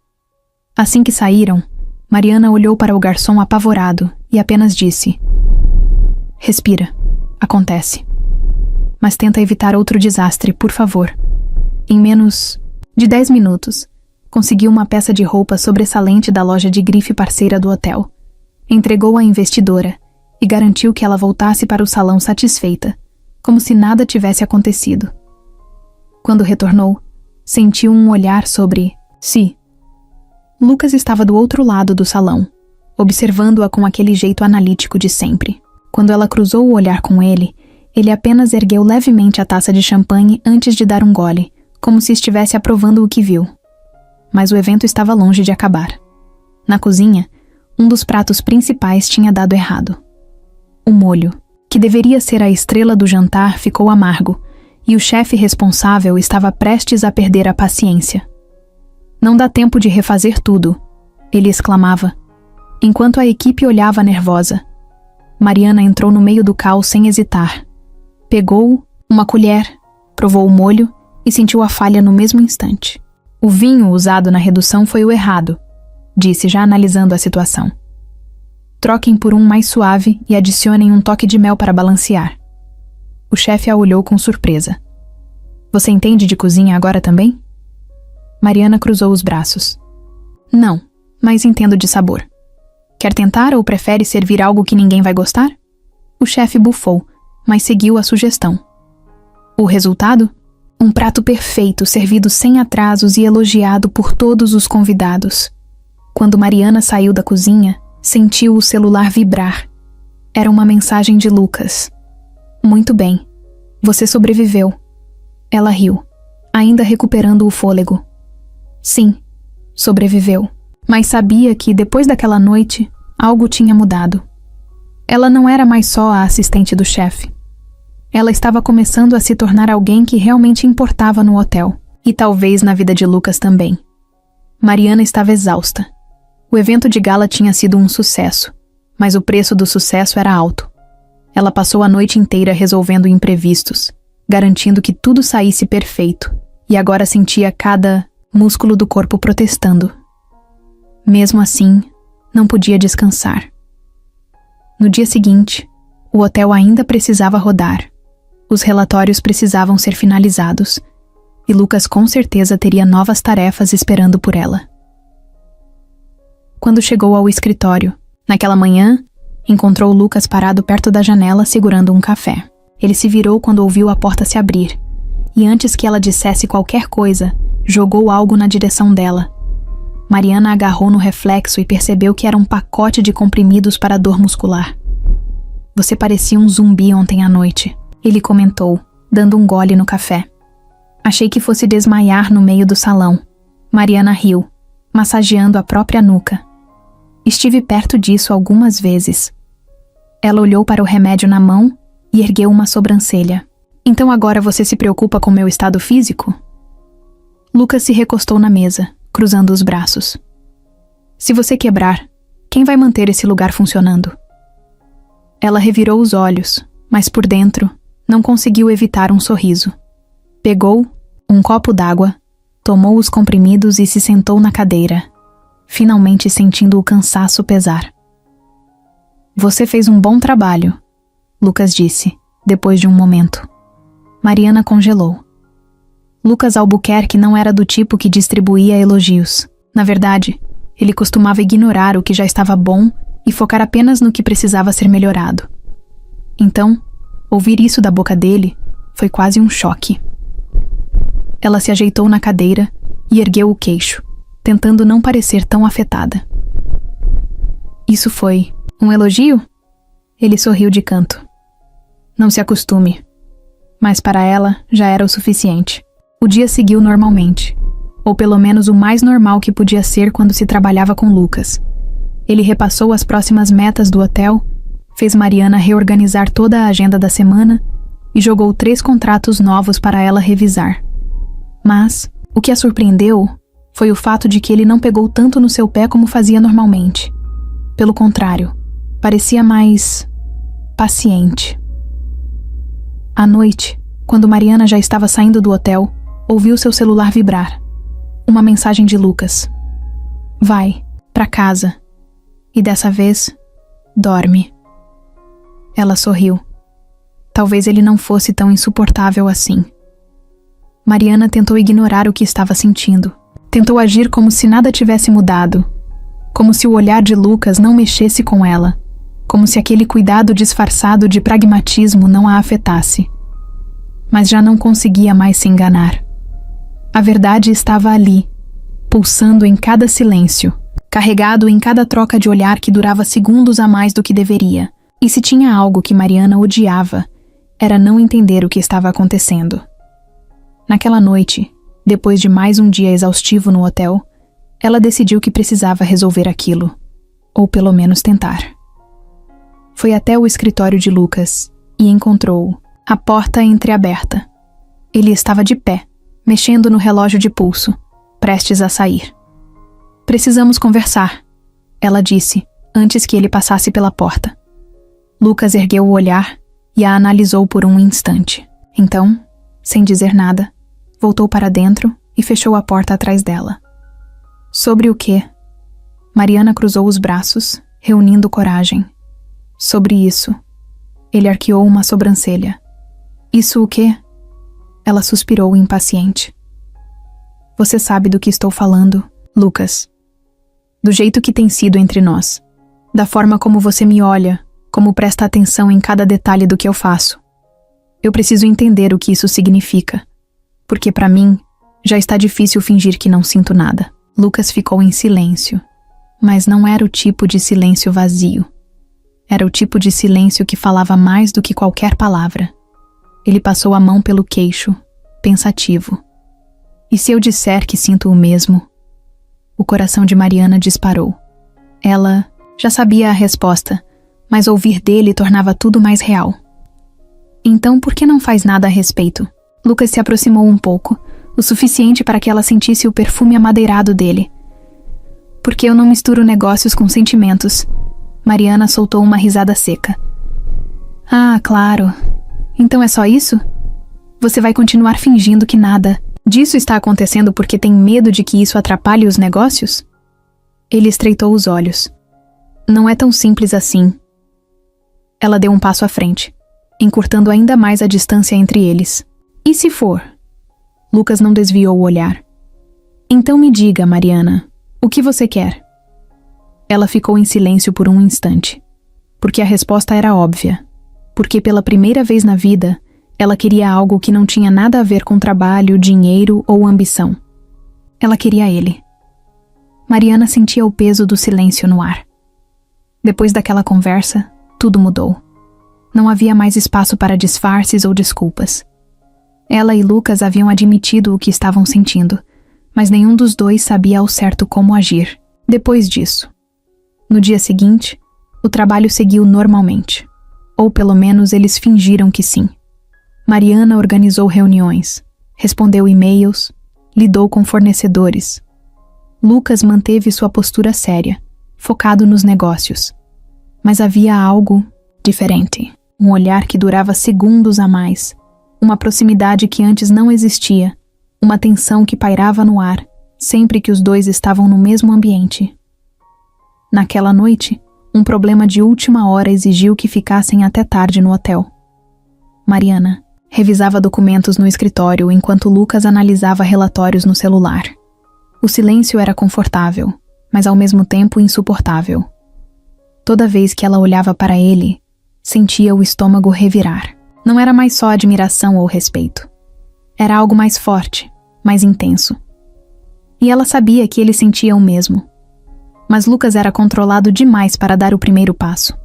Assim que saíram, Mariana olhou para o garçom apavorado e apenas disse: respira, acontece. Mas tenta evitar outro desastre, por favor. Em menos de 10 minutos, conseguiu uma peça de roupa sobressalente da loja de grife parceira do hotel. Entregou à investidora e garantiu que ela voltasse para o salão satisfeita, como se nada tivesse acontecido. Quando retornou, sentiu um olhar sobre si. Lucas estava do outro lado do salão, observando-a com aquele jeito analítico de sempre. Quando ela cruzou o olhar com ele, ele apenas ergueu levemente a taça de champanhe antes de dar um gole, como se estivesse aprovando o que viu. Mas o evento estava longe de acabar. Na cozinha, um dos pratos principais tinha dado errado. O molho, que deveria ser a estrela do jantar, ficou amargo, e o chefe responsável estava prestes a perder a paciência. Não dá tempo de refazer tudo, ele exclamava, enquanto a equipe olhava nervosa. Mariana entrou no meio do caos sem hesitar. Pegou uma colher, provou o molho e sentiu a falha no mesmo instante. O vinho usado na redução foi o errado, disse já analisando a situação. Troquem por um mais suave e adicionem um toque de mel para balancear. O chefe a olhou com surpresa. Você entende de cozinha agora também? Mariana cruzou os braços. Não, mas entendo de sabor. Quer tentar ou prefere servir algo que ninguém vai gostar? O chefe bufou, mas seguiu a sugestão. O resultado? Um prato perfeito, servido sem atrasos e elogiado por todos os convidados. Quando Mariana saiu da cozinha, sentiu o celular vibrar. Era uma mensagem de Lucas. Muito bem. Você sobreviveu. Ela riu, ainda recuperando o fôlego. Sim, sobreviveu. Mas sabia que, depois daquela noite, algo tinha mudado. Ela não era mais só a assistente do chefe. Ela estava começando a se tornar alguém que realmente importava no hotel, e talvez na vida de Lucas também. Mariana estava exausta. O evento de gala tinha sido um sucesso, mas o preço do sucesso era alto. Ela passou a noite inteira resolvendo imprevistos, garantindo que tudo saísse perfeito, e agora sentia cada músculo do corpo protestando. Mesmo assim, não podia descansar. No dia seguinte, o hotel ainda precisava rodar. Os relatórios precisavam ser finalizados, e Lucas com certeza teria novas tarefas esperando por ela. Quando chegou ao escritório, naquela manhã, encontrou Lucas parado perto da janela segurando um café. Ele se virou quando ouviu a porta se abrir, e antes que ela dissesse qualquer coisa, jogou algo na direção dela. Mariana agarrou no reflexo e percebeu que era um pacote de comprimidos para dor muscular. Você parecia um zumbi ontem à noite, ele comentou, dando um gole no café. Achei que fosse desmaiar no meio do salão. Mariana riu, massageando a própria nuca. Estive perto disso algumas vezes. Ela olhou para o remédio na mão e ergueu uma sobrancelha. Então agora você se preocupa com meu estado físico? Lucas se recostou na mesa, cruzando os braços. Se você quebrar, quem vai manter esse lugar funcionando? Ela revirou os olhos, mas por dentro não conseguiu evitar um sorriso. Pegou um copo d'água, tomou os comprimidos e se sentou na cadeira, finalmente sentindo o cansaço pesar. Você fez um bom trabalho, Lucas disse, depois de um momento. Mariana congelou. Lucas Albuquerque não era do tipo que distribuía elogios. Na verdade, ele costumava ignorar o que já estava bom e focar apenas no que precisava ser melhorado. Então, ouvir isso da boca dele foi quase um choque. Ela se ajeitou na cadeira e ergueu o queixo, tentando não parecer tão afetada. Isso foi um elogio? Ele sorriu de canto. Não se acostume. Mas para ela já era o suficiente. O dia seguiu normalmente, ou pelo menos o mais normal que podia ser quando se trabalhava com Lucas. Ele repassou as próximas metas do hotel, fez Mariana reorganizar toda a agenda da semana e jogou 3 contratos novos para ela revisar. Mas o que a surpreendeu foi o fato de que ele não pegou tanto no seu pé como fazia normalmente. Pelo contrário, parecia mais paciente. À noite, quando Mariana já estava saindo do hotel, ouviu seu celular vibrar. Uma mensagem de Lucas. Vai, pra casa. E dessa vez, dorme. Ela sorriu. Talvez ele não fosse tão insuportável assim. Mariana tentou ignorar o que estava sentindo. Tentou agir como se nada tivesse mudado. Como se o olhar de Lucas não mexesse com ela. Como se aquele cuidado disfarçado de pragmatismo não a afetasse. Mas já não conseguia mais se enganar. A verdade estava ali, pulsando em cada silêncio, carregado em cada troca de olhar que durava segundos a mais do que deveria. E se tinha algo que Mariana odiava, era não entender o que estava acontecendo. Naquela noite, depois de mais um dia exaustivo no hotel, ela decidiu que precisava resolver aquilo, ou pelo menos tentar. Foi até o escritório de Lucas e encontrou-o, a porta entreaberta. Ele estava de pé, mexendo no relógio de pulso, prestes a sair. Precisamos conversar, ela disse, antes que ele passasse pela porta. Lucas ergueu o olhar e a analisou por um instante. Então, sem dizer nada, voltou para dentro e fechou a porta atrás dela. Sobre o quê? Mariana cruzou os braços, reunindo coragem. Sobre isso. Ele arqueou uma sobrancelha. Isso o quê? Ela suspirou impaciente. Você sabe do que estou falando, Lucas. Do jeito que tem sido entre nós. Da forma como você me olha, como presta atenção em cada detalhe do que eu faço. Eu preciso entender o que isso significa. Porque para mim, já está difícil fingir que não sinto nada. Lucas ficou em silêncio. Mas não era o tipo de silêncio vazio. Era o tipo de silêncio que falava mais do que qualquer palavra. Ele passou a mão pelo queixo, pensativo. E se eu disser que sinto o mesmo? O coração de Mariana disparou. Ela já sabia a resposta, mas ouvir dele tornava tudo mais real. Então por que não faz nada a respeito? Lucas se aproximou um pouco, o suficiente para que ela sentisse o perfume amadeirado dele. Porque eu não misturo negócios com sentimentos. Mariana soltou uma risada seca. Ah, claro. Então é só isso? Você vai continuar fingindo que nada disso está acontecendo porque tem medo de que isso atrapalhe os negócios? Ele estreitou os olhos. Não é tão simples assim. Ela deu um passo à frente, encurtando ainda mais a distância entre eles. E se for? Lucas não desviou o olhar. Então me diga, Mariana, o que você quer? Ela ficou em silêncio por um instante, porque a resposta era óbvia. Porque pela primeira vez na vida, ela queria algo que não tinha nada a ver com trabalho, dinheiro ou ambição. Ela queria ele. Mariana sentia o peso do silêncio no ar. Depois daquela conversa, tudo mudou. Não havia mais espaço para disfarces ou desculpas. Ela e Lucas haviam admitido o que estavam sentindo, mas nenhum dos dois sabia ao certo como agir. Depois disso, no dia seguinte, o trabalho seguiu normalmente. Ou pelo menos eles fingiram que sim. Mariana organizou reuniões, respondeu e-mails, lidou com fornecedores. Lucas manteve sua postura séria, focado nos negócios. Mas havia algo diferente. Um olhar que durava segundos a mais. Uma proximidade que antes não existia. Uma tensão que pairava no ar, sempre que os dois estavam no mesmo ambiente. Naquela noite, um problema de última hora exigiu que ficassem até tarde no hotel. Mariana revisava documentos no escritório enquanto Lucas analisava relatórios no celular. O silêncio era confortável, mas ao mesmo tempo insuportável. Toda vez que ela olhava para ele, sentia o estômago revirar. Não era mais só admiração ou respeito. Era algo mais forte, mais intenso. E ela sabia que ele sentia o mesmo. Mas Lucas era controlado demais para dar o primeiro passo.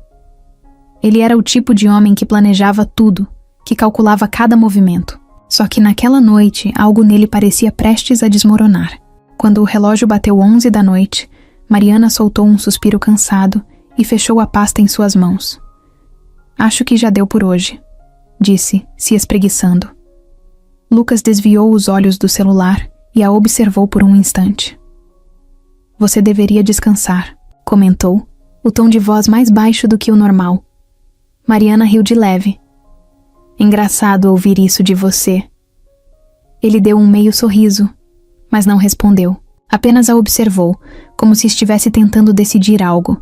Ele era o tipo de homem que planejava tudo, que calculava cada movimento. Só que naquela noite, algo nele parecia prestes a desmoronar. Quando o relógio bateu 11 da noite, Mariana soltou um suspiro cansado e fechou a pasta em suas mãos. "Acho que já deu por hoje", disse, se espreguiçando. Lucas desviou os olhos do celular e a observou por um instante. "Você deveria descansar", comentou, o tom de voz mais baixo do que o normal. Mariana riu de leve. "Engraçado ouvir isso de você." Ele deu um meio sorriso, mas não respondeu. Apenas a observou, como se estivesse tentando decidir algo.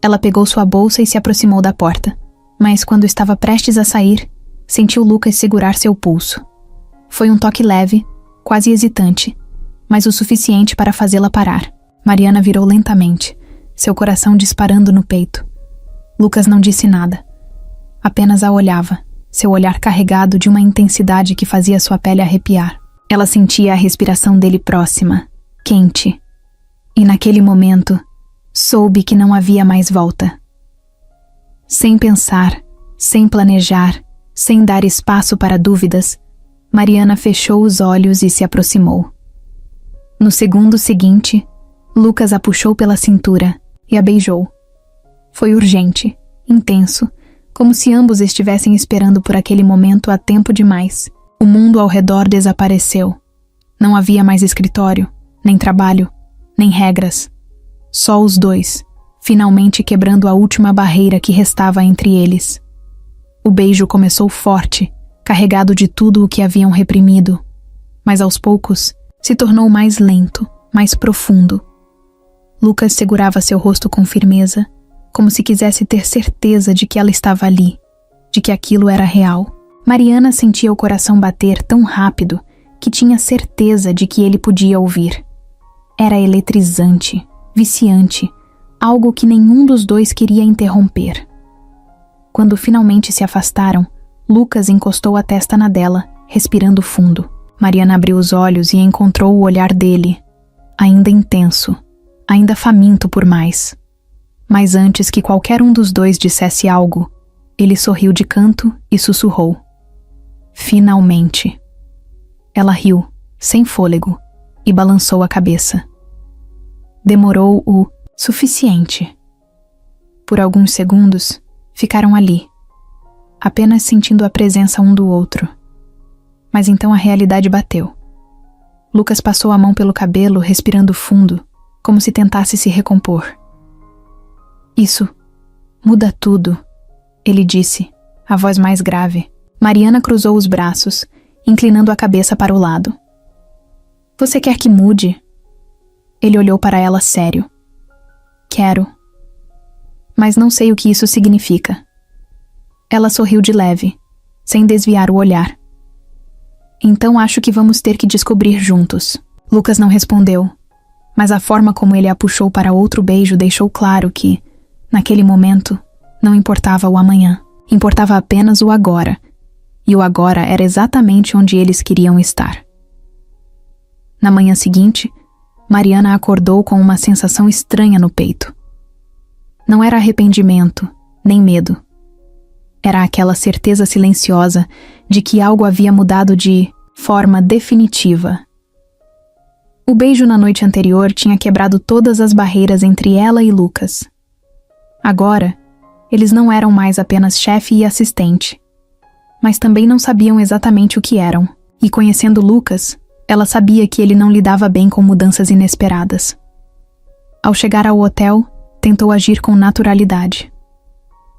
Ela pegou sua bolsa e se aproximou da porta, mas quando estava prestes a sair, sentiu Lucas segurar seu pulso. Foi um toque leve, quase hesitante, mas o suficiente para fazê-la parar. Mariana virou lentamente, seu coração disparando no peito. Lucas não disse nada. Apenas a olhava, seu olhar carregado de uma intensidade que fazia sua pele arrepiar. Ela sentia a respiração dele próxima, quente. E naquele momento, soube que não havia mais volta. Sem pensar, sem planejar, sem dar espaço para dúvidas, Mariana fechou os olhos e se aproximou. No segundo seguinte, Lucas a puxou pela cintura e a beijou. Foi urgente, intenso, como se ambos estivessem esperando por aquele momento há tempo demais. O mundo ao redor desapareceu. Não havia mais escritório, nem trabalho, nem regras. Só os dois, finalmente quebrando a última barreira que restava entre eles. O beijo começou forte, carregado de tudo o que haviam reprimido, mas aos poucos se tornou mais lento, mais profundo. Lucas segurava seu rosto com firmeza, como se quisesse ter certeza de que ela estava ali, de que aquilo era real. Mariana sentia o coração bater tão rápido que tinha certeza de que ele podia ouvir. Era eletrizante, viciante, algo que nenhum dos dois queria interromper. Quando finalmente se afastaram, Lucas encostou a testa na dela, respirando fundo. Mariana abriu os olhos e encontrou o olhar dele, ainda intenso, ainda faminto por mais. Mas antes que qualquer um dos dois dissesse algo, ele sorriu de canto e sussurrou: "Finalmente." Ela riu, sem fôlego, e balançou a cabeça. Demorou o suficiente. Por alguns segundos, ficaram ali, apenas sentindo a presença um do outro. Mas então a realidade bateu. Lucas passou a mão pelo cabelo, respirando fundo, como se tentasse se recompor. "Isso muda tudo", ele disse, a voz mais grave. Mariana cruzou os braços, inclinando a cabeça para o lado. "Você quer que mude?" Ele olhou para ela sério. "Quero. Mas não sei o que isso significa." Ela sorriu de leve, sem desviar o olhar. "Então acho que vamos ter que descobrir juntos." Lucas não respondeu, mas a forma como ele a puxou para outro beijo deixou claro que, naquele momento, não importava o amanhã. Importava apenas o agora. E o agora era exatamente onde eles queriam estar. Na manhã seguinte, Mariana acordou com uma sensação estranha no peito. Não era arrependimento, nem medo. Era aquela certeza silenciosa de que algo havia mudado de forma definitiva. O beijo na noite anterior tinha quebrado todas as barreiras entre ela e Lucas. Agora, eles não eram mais apenas chefe e assistente, mas também não sabiam exatamente o que eram. E conhecendo Lucas, ela sabia que ele não lidava bem com mudanças inesperadas. Ao chegar ao hotel, tentou agir com naturalidade.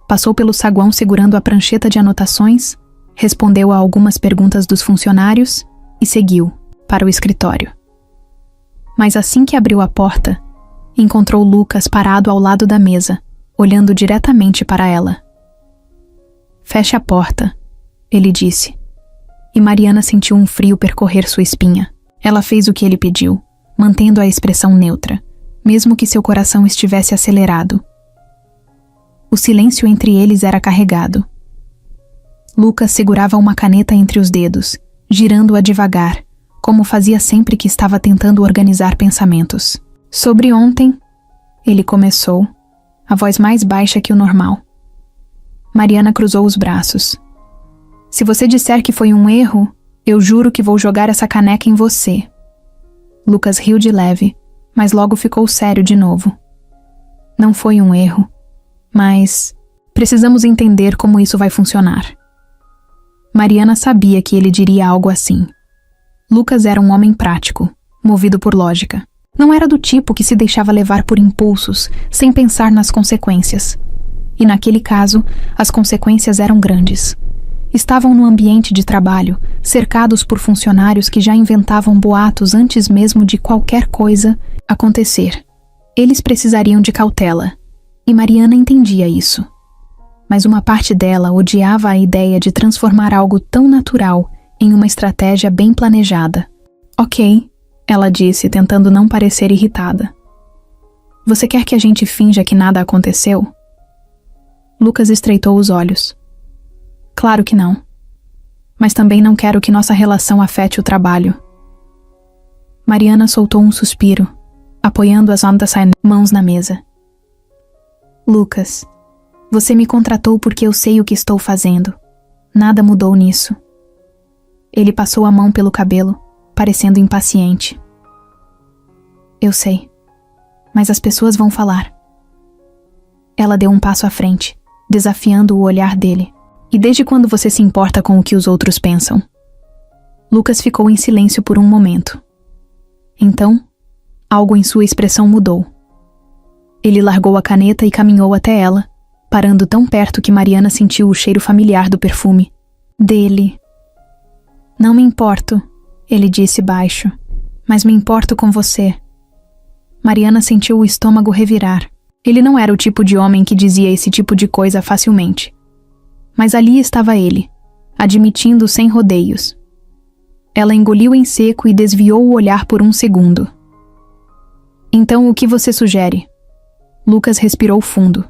Passou pelo saguão segurando a prancheta de anotações, respondeu a algumas perguntas dos funcionários e seguiu para o escritório. Mas assim que abriu a porta, encontrou Lucas parado ao lado da mesa, olhando diretamente para ela. "Feche a porta", ele disse. E Mariana sentiu um frio percorrer sua espinha. Ela fez o que ele pediu, mantendo a expressão neutra, mesmo que seu coração estivesse acelerado. O silêncio entre eles era carregado. Lucas segurava uma caneta entre os dedos, girando-a devagar, como fazia sempre que estava tentando organizar pensamentos. "Sobre ontem", ele começou, a voz mais baixa que o normal. Mariana cruzou os braços. "Se você disser que foi um erro, eu juro que vou jogar essa caneca em você." Lucas riu de leve, mas logo ficou sério de novo. "Não foi um erro, mas precisamos entender como isso vai funcionar." Mariana sabia que ele diria algo assim. Lucas era um homem prático, movido por lógica. Não era do tipo que se deixava levar por impulsos, sem pensar nas consequências. E naquele caso, as consequências eram grandes. Estavam no ambiente de trabalho, cercados por funcionários que já inventavam boatos antes mesmo de qualquer coisa acontecer. Eles precisariam de cautela, e Mariana entendia isso. Mas uma parte dela odiava a ideia de transformar algo tão natural em uma estratégia bem planejada. "Ok", ela disse, tentando não parecer irritada. "Você quer que a gente finja que nada aconteceu?" Lucas estreitou os olhos. "Claro que não. Mas também não quero que nossa relação afete o trabalho." Mariana soltou um suspiro, apoiando as mãos na mesa. "Lucas, você me contratou porque eu sei o que estou fazendo. Nada mudou nisso." Ele passou a mão pelo cabelo, parecendo impaciente. "Eu sei, mas as pessoas vão falar." Ela deu um passo à frente, desafiando o olhar dele. "E desde quando você se importa com o que os outros pensam?" Lucas ficou em silêncio por um momento. Então, algo em sua expressão mudou. Ele largou a caneta e caminhou até ela, parando tão perto que Mariana sentiu o cheiro familiar do perfume dele. "Não me importo", ele disse baixo, "mas me importo com você." Mariana sentiu o estômago revirar. Ele não era o tipo de homem que dizia esse tipo de coisa facilmente. Mas ali estava ele, admitindo sem rodeios. Ela engoliu em seco e desviou o olhar por um segundo. "Então o que você sugere?" Lucas respirou fundo.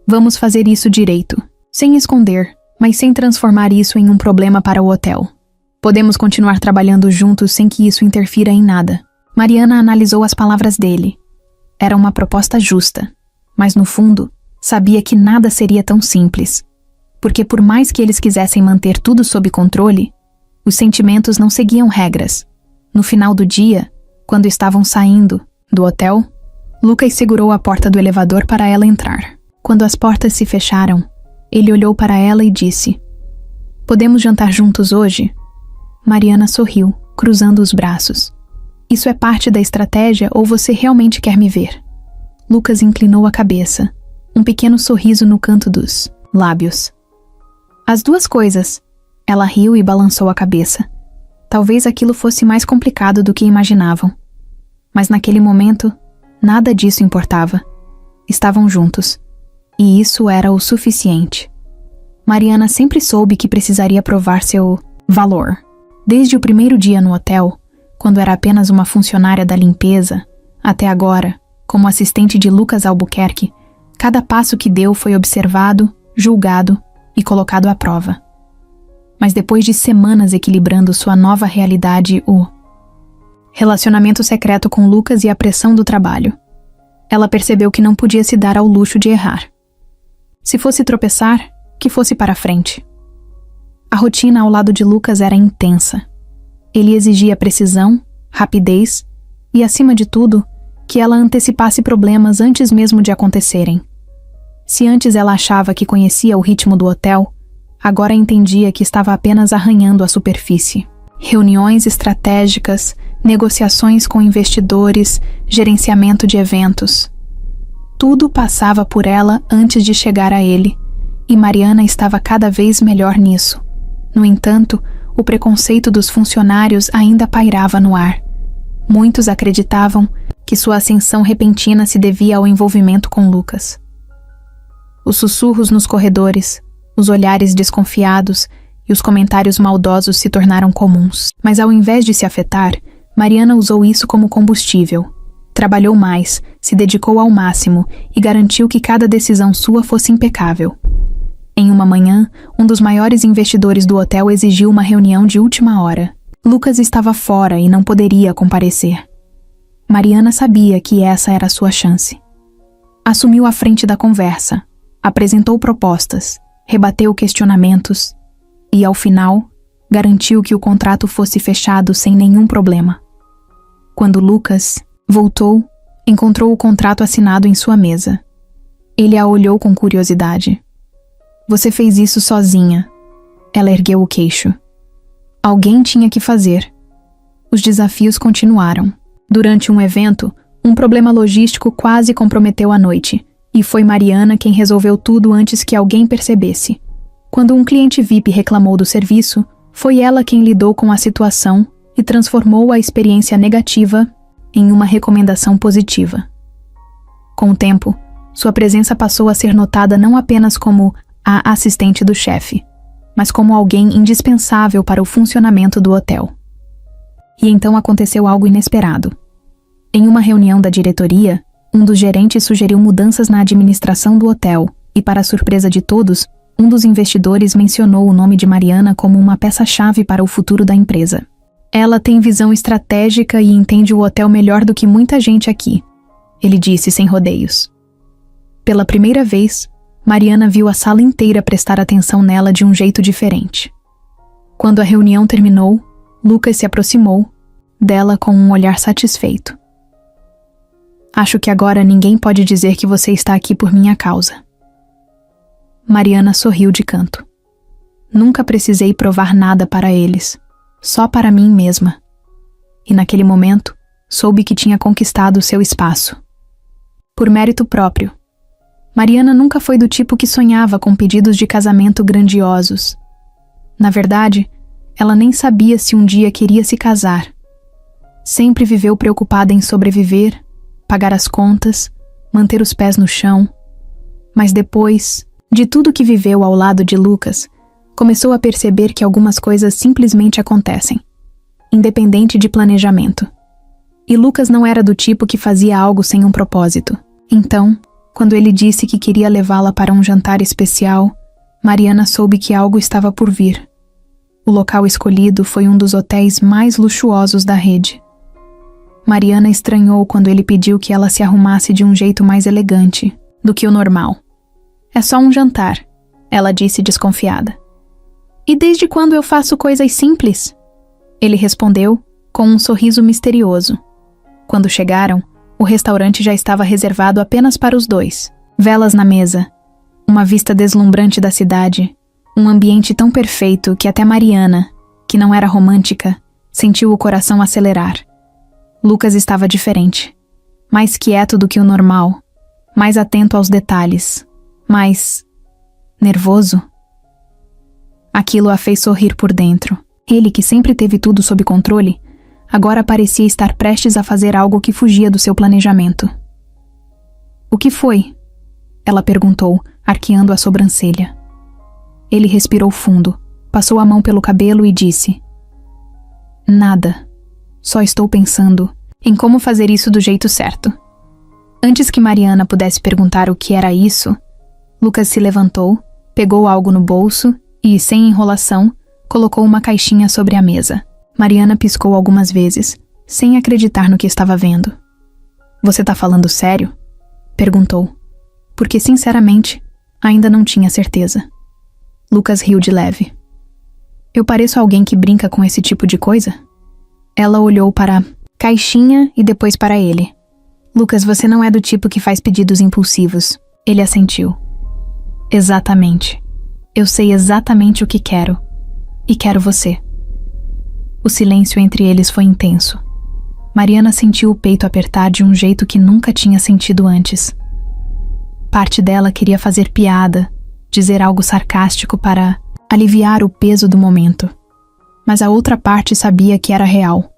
"Vamos fazer isso direito, sem esconder, mas sem transformar isso em um problema para o hotel. Podemos continuar trabalhando juntos sem que isso interfira em nada." Mariana analisou as palavras dele. Era uma proposta justa, mas no fundo, sabia que nada seria tão simples. Porque por mais que eles quisessem manter tudo sob controle, os sentimentos não seguiam regras. No final do dia, quando estavam saindo do hotel, Lucas segurou a porta do elevador para ela entrar. Quando as portas se fecharam, ele olhou para ela e disse: "Podemos jantar juntos hoje?" Mariana sorriu, cruzando os braços. "Isso é parte da estratégia ou você realmente quer me ver?" Lucas inclinou a cabeça, um pequeno sorriso no canto dos lábios. "As duas coisas." Ela riu e balançou a cabeça. Talvez aquilo fosse mais complicado do que imaginavam. Mas naquele momento, nada disso importava. Estavam juntos. E isso era o suficiente. Mariana sempre soube que precisaria provar seu valor. Desde o primeiro dia no hotel, quando era apenas uma funcionária da limpeza, até agora, como assistente de Lucas Albuquerque, cada passo que deu foi observado, julgado e colocado à prova. Mas depois de semanas equilibrando sua nova realidade, o relacionamento secreto com Lucas e a pressão do trabalho. Ela percebeu que não podia se dar ao luxo de errar. Se fosse tropeçar, que fosse para frente. A rotina ao lado de Lucas era intensa. Ele exigia precisão, rapidez e, acima de tudo, que ela antecipasse problemas antes mesmo de acontecerem. Se antes ela achava que conhecia o ritmo do hotel, agora entendia que estava apenas arranhando a superfície. Reuniões estratégicas, negociações com investidores, gerenciamento de eventos. Tudo passava por ela antes de chegar a ele, e Mariana estava cada vez melhor nisso. No entanto, o preconceito dos funcionários ainda pairava no ar. Muitos acreditavam que sua ascensão repentina se devia ao envolvimento com Lucas. Os sussurros nos corredores, os olhares desconfiados e os comentários maldosos se tornaram comuns. Mas ao invés de se afetar, Mariana usou isso como combustível. Trabalhou mais, se dedicou ao máximo e garantiu que cada decisão sua fosse impecável. Em uma manhã, um dos maiores investidores do hotel exigiu uma reunião de última hora. Lucas estava fora e não poderia comparecer. Mariana sabia que essa era a sua chance. Assumiu a frente da conversa, apresentou propostas, rebateu questionamentos e, ao final, garantiu que o contrato fosse fechado sem nenhum problema. Quando Lucas voltou, encontrou o contrato assinado em sua mesa. Ele a olhou com curiosidade. Você fez isso sozinha. Ela ergueu o queixo. Alguém tinha que fazer. Os desafios continuaram. Durante um evento, um problema logístico quase comprometeu a noite, e foi Mariana quem resolveu tudo antes que alguém percebesse. Quando um cliente VIP reclamou do serviço, foi ela quem lidou com a situação e transformou a experiência negativa em uma recomendação positiva. Com o tempo, sua presença passou a ser notada não apenas como a assistente do chefe, mas como alguém indispensável para o funcionamento do hotel. E então aconteceu algo inesperado. Em uma reunião da diretoria, um dos gerentes sugeriu mudanças na administração do hotel e, para a surpresa de todos, um dos investidores mencionou o nome de Mariana como uma peça-chave para o futuro da empresa. Ela tem visão estratégica e entende o hotel melhor do que muita gente aqui, ele disse sem rodeios. Pela primeira vez, Mariana viu a sala inteira prestar atenção nela de um jeito diferente. Quando a reunião terminou, Lucas se aproximou dela com um olhar satisfeito. Acho que agora ninguém pode dizer que você está aqui por minha causa. Mariana sorriu de canto. Nunca precisei provar nada para eles, só para mim mesma. E naquele momento, soube que tinha conquistado seu espaço. Por mérito próprio. Mariana nunca foi do tipo que sonhava com pedidos de casamento grandiosos. Na verdade, ela nem sabia se um dia queria se casar. Sempre viveu preocupada em sobreviver, pagar as contas, manter os pés no chão. Mas depois de tudo que viveu ao lado de Lucas, começou a perceber que algumas coisas simplesmente acontecem, independente de planejamento. E Lucas não era do tipo que fazia algo sem um propósito. Então, quando ele disse que queria levá-la para um jantar especial, Mariana soube que algo estava por vir. O local escolhido foi um dos hotéis mais luxuosos da rede. Mariana estranhou quando ele pediu que ela se arrumasse de um jeito mais elegante do que o normal. É só um jantar, ela disse desconfiada. E desde quando eu faço coisas simples? Ele respondeu com um sorriso misterioso. Quando chegaram, o restaurante já estava reservado apenas para os dois. Velas na mesa, uma vista deslumbrante da cidade, um ambiente tão perfeito que até Mariana, que não era romântica, sentiu o coração acelerar. Lucas estava diferente, mais quieto do que o normal, mais atento aos detalhes, mais nervoso. Aquilo a fez sorrir por dentro. Ele, que sempre teve tudo sob controle, agora parecia estar prestes a fazer algo que fugia do seu planejamento. O que foi? Ela perguntou, arqueando a sobrancelha. Ele respirou fundo, passou a mão pelo cabelo e disse: Nada. Só estou pensando em como fazer isso do jeito certo. Antes que Mariana pudesse perguntar o que era isso, Lucas se levantou, pegou algo no bolso e, sem enrolação, colocou uma caixinha sobre a mesa. Mariana piscou algumas vezes, sem acreditar no que estava vendo. Você tá falando sério? Perguntou, porque sinceramente ainda não tinha certeza. Lucas riu de leve. Eu pareço alguém que brinca com esse tipo de coisa? Ela olhou para a caixinha e depois para ele. Lucas, você não é do tipo que faz pedidos impulsivos. Ele assentiu. Exatamente. Eu sei exatamente o que quero. E quero você. O silêncio entre eles foi intenso. Mariana sentiu o peito apertar de um jeito que nunca tinha sentido antes. Parte dela queria fazer piada, dizer algo sarcástico para aliviar o peso do momento. Mas a outra parte sabia que era real.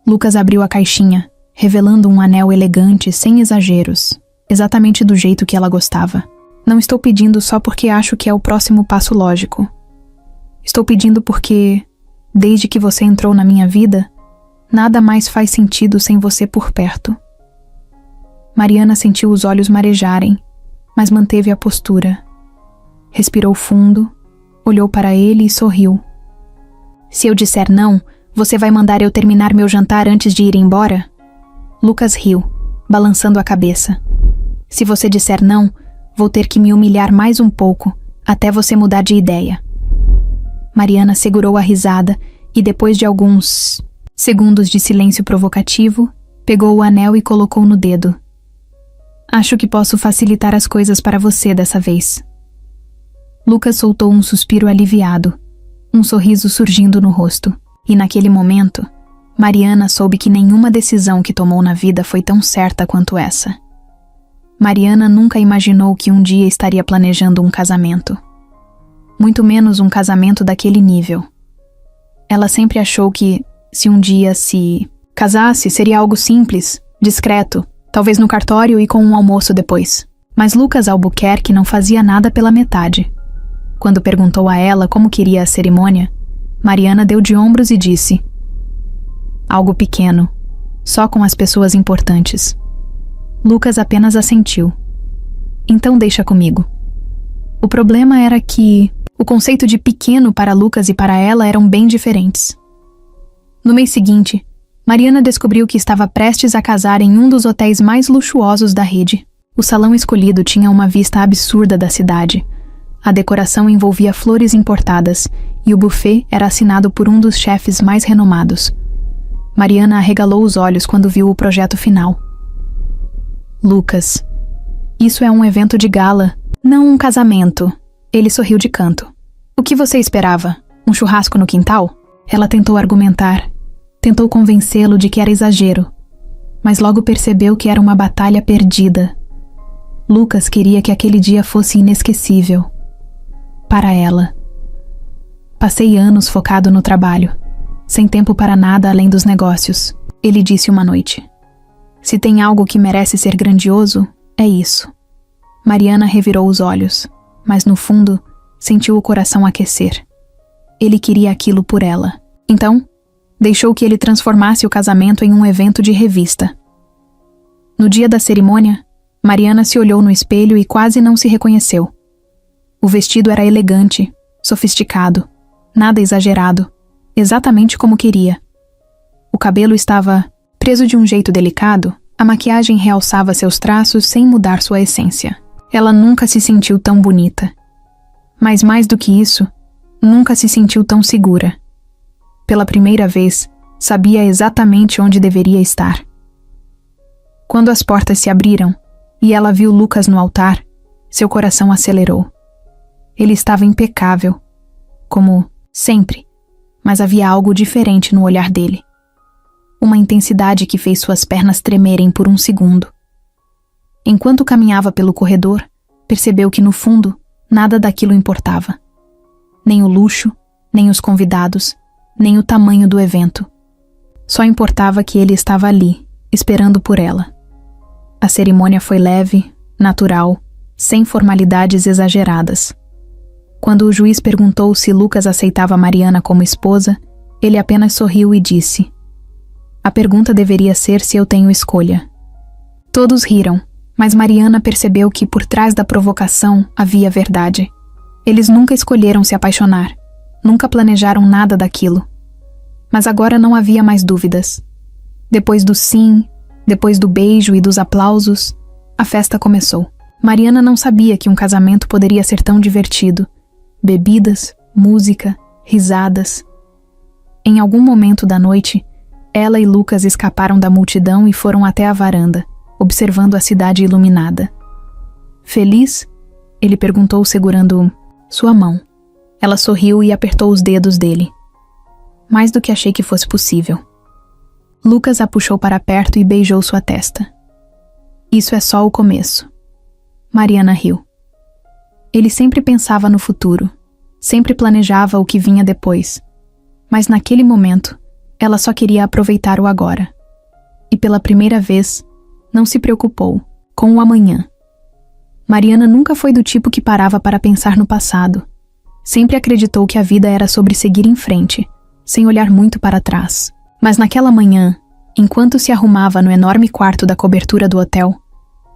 Lucas abriu a caixinha, revelando um anel elegante, sem exageros, exatamente do jeito que ela gostava. Não estou pedindo só porque acho que é o próximo passo lógico. Estou pedindo porque, desde que você entrou na minha vida, nada mais faz sentido sem você por perto. Mariana sentiu os olhos marejarem, mas manteve a postura. Respirou fundo, olhou para ele e sorriu. Se eu disser não, você vai mandar eu terminar meu jantar antes de ir embora? Lucas riu, balançando a cabeça. Se você disser não, vou ter que me humilhar mais um pouco, até você mudar de ideia. Mariana segurou a risada e, depois de alguns segundos de silêncio provocativo, pegou o anel e colocou no dedo. Acho que posso facilitar as coisas para você dessa vez. Lucas soltou um suspiro aliviado, um sorriso surgindo no rosto, e naquele momento, Mariana soube que nenhuma decisão que tomou na vida foi tão certa quanto essa. Mariana nunca imaginou que um dia estaria planejando um casamento. Muito menos um casamento daquele nível. Ela sempre achou que, se um dia se casasse, seria algo simples, discreto, talvez no cartório e com um almoço depois. Mas Lucas Albuquerque não fazia nada pela metade. Quando perguntou a ela como queria a cerimônia, Mariana deu de ombros e disse: algo pequeno, só com as pessoas importantes. Lucas apenas assentiu. Então deixa comigo. O problema era que o conceito de pequeno para Lucas e para ela eram bem diferentes. No mês seguinte, Mariana descobriu que estava prestes a casar em um dos hotéis mais luxuosos da rede. O salão escolhido tinha uma vista absurda da cidade. A decoração envolvia flores importadas e o buffet era assinado por um dos chefes mais renomados. Mariana arregalou os olhos quando viu o projeto final. Lucas, isso é um evento de gala, não um casamento. Ele sorriu de canto. O que você esperava? Um churrasco no quintal? Ela tentou argumentar. Tentou convencê-lo de que era exagero. Mas logo percebeu que era uma batalha perdida. Lucas queria que aquele dia fosse inesquecível. Para ela. Passei anos focado no trabalho, sem tempo para nada além dos negócios, ele disse uma noite. Se tem algo que merece ser grandioso, é isso. Mariana revirou os olhos, mas no fundo, sentiu o coração aquecer. Ele queria aquilo por ela. Então, deixou que ele transformasse o casamento em um evento de revista. No dia da cerimônia, Mariana se olhou no espelho e quase não se reconheceu. O vestido era elegante, sofisticado, nada exagerado, exatamente como queria. O cabelo estava preso de um jeito delicado, a maquiagem realçava seus traços sem mudar sua essência. Ela nunca se sentiu tão bonita. Mas mais do que isso, nunca se sentiu tão segura. Pela primeira vez, sabia exatamente onde deveria estar. Quando as portas se abriram e ela viu Lucas no altar, seu coração acelerou. Ele estava impecável, como sempre, mas havia algo diferente no olhar dele. Uma intensidade que fez suas pernas tremerem por um segundo. Enquanto caminhava pelo corredor, percebeu que no fundo, nada daquilo importava. Nem o luxo, nem os convidados, nem o tamanho do evento. Só importava que ele estava ali, esperando por ela. A cerimônia foi leve, natural, sem formalidades exageradas. Quando o juiz perguntou se Lucas aceitava Mariana como esposa, ele apenas sorriu e disse: a pergunta deveria ser se eu tenho escolha. Todos riram, mas Mariana percebeu que por trás da provocação havia verdade. Eles nunca escolheram se apaixonar, nunca planejaram nada daquilo. Mas agora não havia mais dúvidas. Depois do sim, depois do beijo e dos aplausos, a festa começou. Mariana não sabia que um casamento poderia ser tão divertido. Bebidas, música, risadas. Em algum momento da noite, ela e Lucas escaparam da multidão e foram até a varanda, observando a cidade iluminada. Feliz? Ele perguntou segurando sua mão. Ela sorriu e apertou os dedos dele. Mais do que achei que fosse possível. Lucas a puxou para perto e beijou sua testa. Isso é só o começo. Mariana riu. Ele sempre pensava no futuro, sempre planejava o que vinha depois. Mas naquele momento, ela só queria aproveitar o agora. E pela primeira vez, não se preocupou com o amanhã. Mariana nunca foi do tipo que parava para pensar no passado. Sempre acreditou que a vida era sobre seguir em frente, sem olhar muito para trás. Mas naquela manhã, enquanto se arrumava no enorme quarto da cobertura do hotel,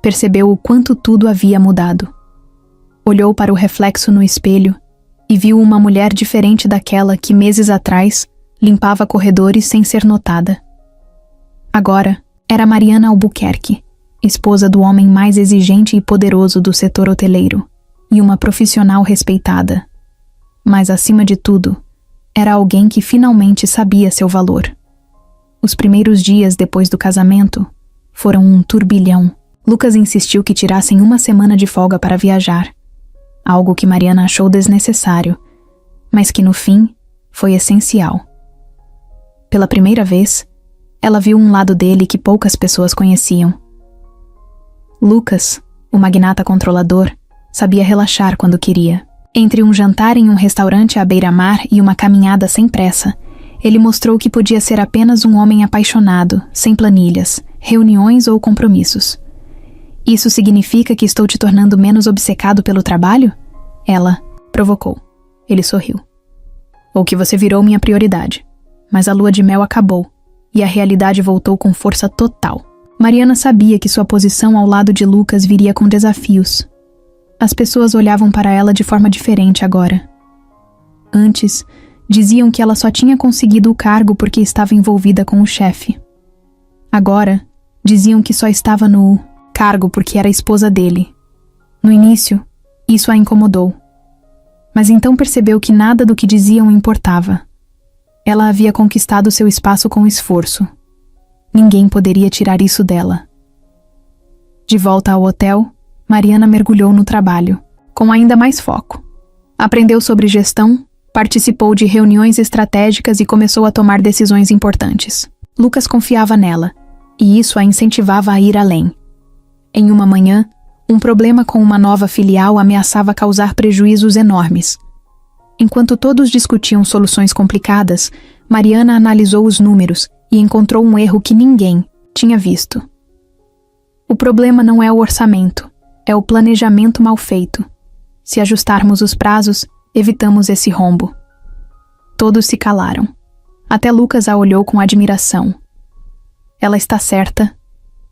percebeu o quanto tudo havia mudado. Olhou para o reflexo no espelho e viu uma mulher diferente daquela que meses atrás limpava corredores sem ser notada. Agora era Mariana Albuquerque, esposa do homem mais exigente e poderoso do setor hoteleiro, e uma profissional respeitada. Mas acima de tudo, era alguém que finalmente sabia seu valor. Os primeiros dias depois do casamento foram um turbilhão. Lucas insistiu que tirassem uma semana de folga para viajar, algo que Mariana achou desnecessário, mas que no fim foi essencial. Pela primeira vez, ela viu um lado dele que poucas pessoas conheciam. Lucas, o magnata controlador, sabia relaxar quando queria. Entre um jantar em um restaurante à beira-mar e uma caminhada sem pressa, ele mostrou que podia ser apenas um homem apaixonado, sem planilhas, reuniões ou compromissos. Isso significa que estou te tornando menos obcecado pelo trabalho? Ela provocou. Ele sorriu. Ou que você virou minha prioridade. Mas a lua de mel acabou, e a realidade voltou com força total. Mariana sabia que sua posição ao lado de Lucas viria com desafios. As pessoas olhavam para ela de forma diferente agora. Antes, diziam que ela só tinha conseguido o cargo porque estava envolvida com o chefe. Agora, diziam que só estava no cargo porque era esposa dele. No início, isso a incomodou. Mas então percebeu que nada do que diziam importava. Ela havia conquistado seu espaço com esforço. Ninguém poderia tirar isso dela. De volta ao hotel, Mariana mergulhou no trabalho, com ainda mais foco. Aprendeu sobre gestão, participou de reuniões estratégicas e começou a tomar decisões importantes. Lucas confiava nela, e isso a incentivava a ir além. Em uma manhã, um problema com uma nova filial ameaçava causar prejuízos enormes. Enquanto todos discutiam soluções complicadas, Mariana analisou os números e encontrou um erro que ninguém tinha visto. O problema não é o orçamento, é o planejamento mal feito. Se ajustarmos os prazos, evitamos esse rombo. Todos se calaram. Até Lucas a olhou com admiração. Ela está certa,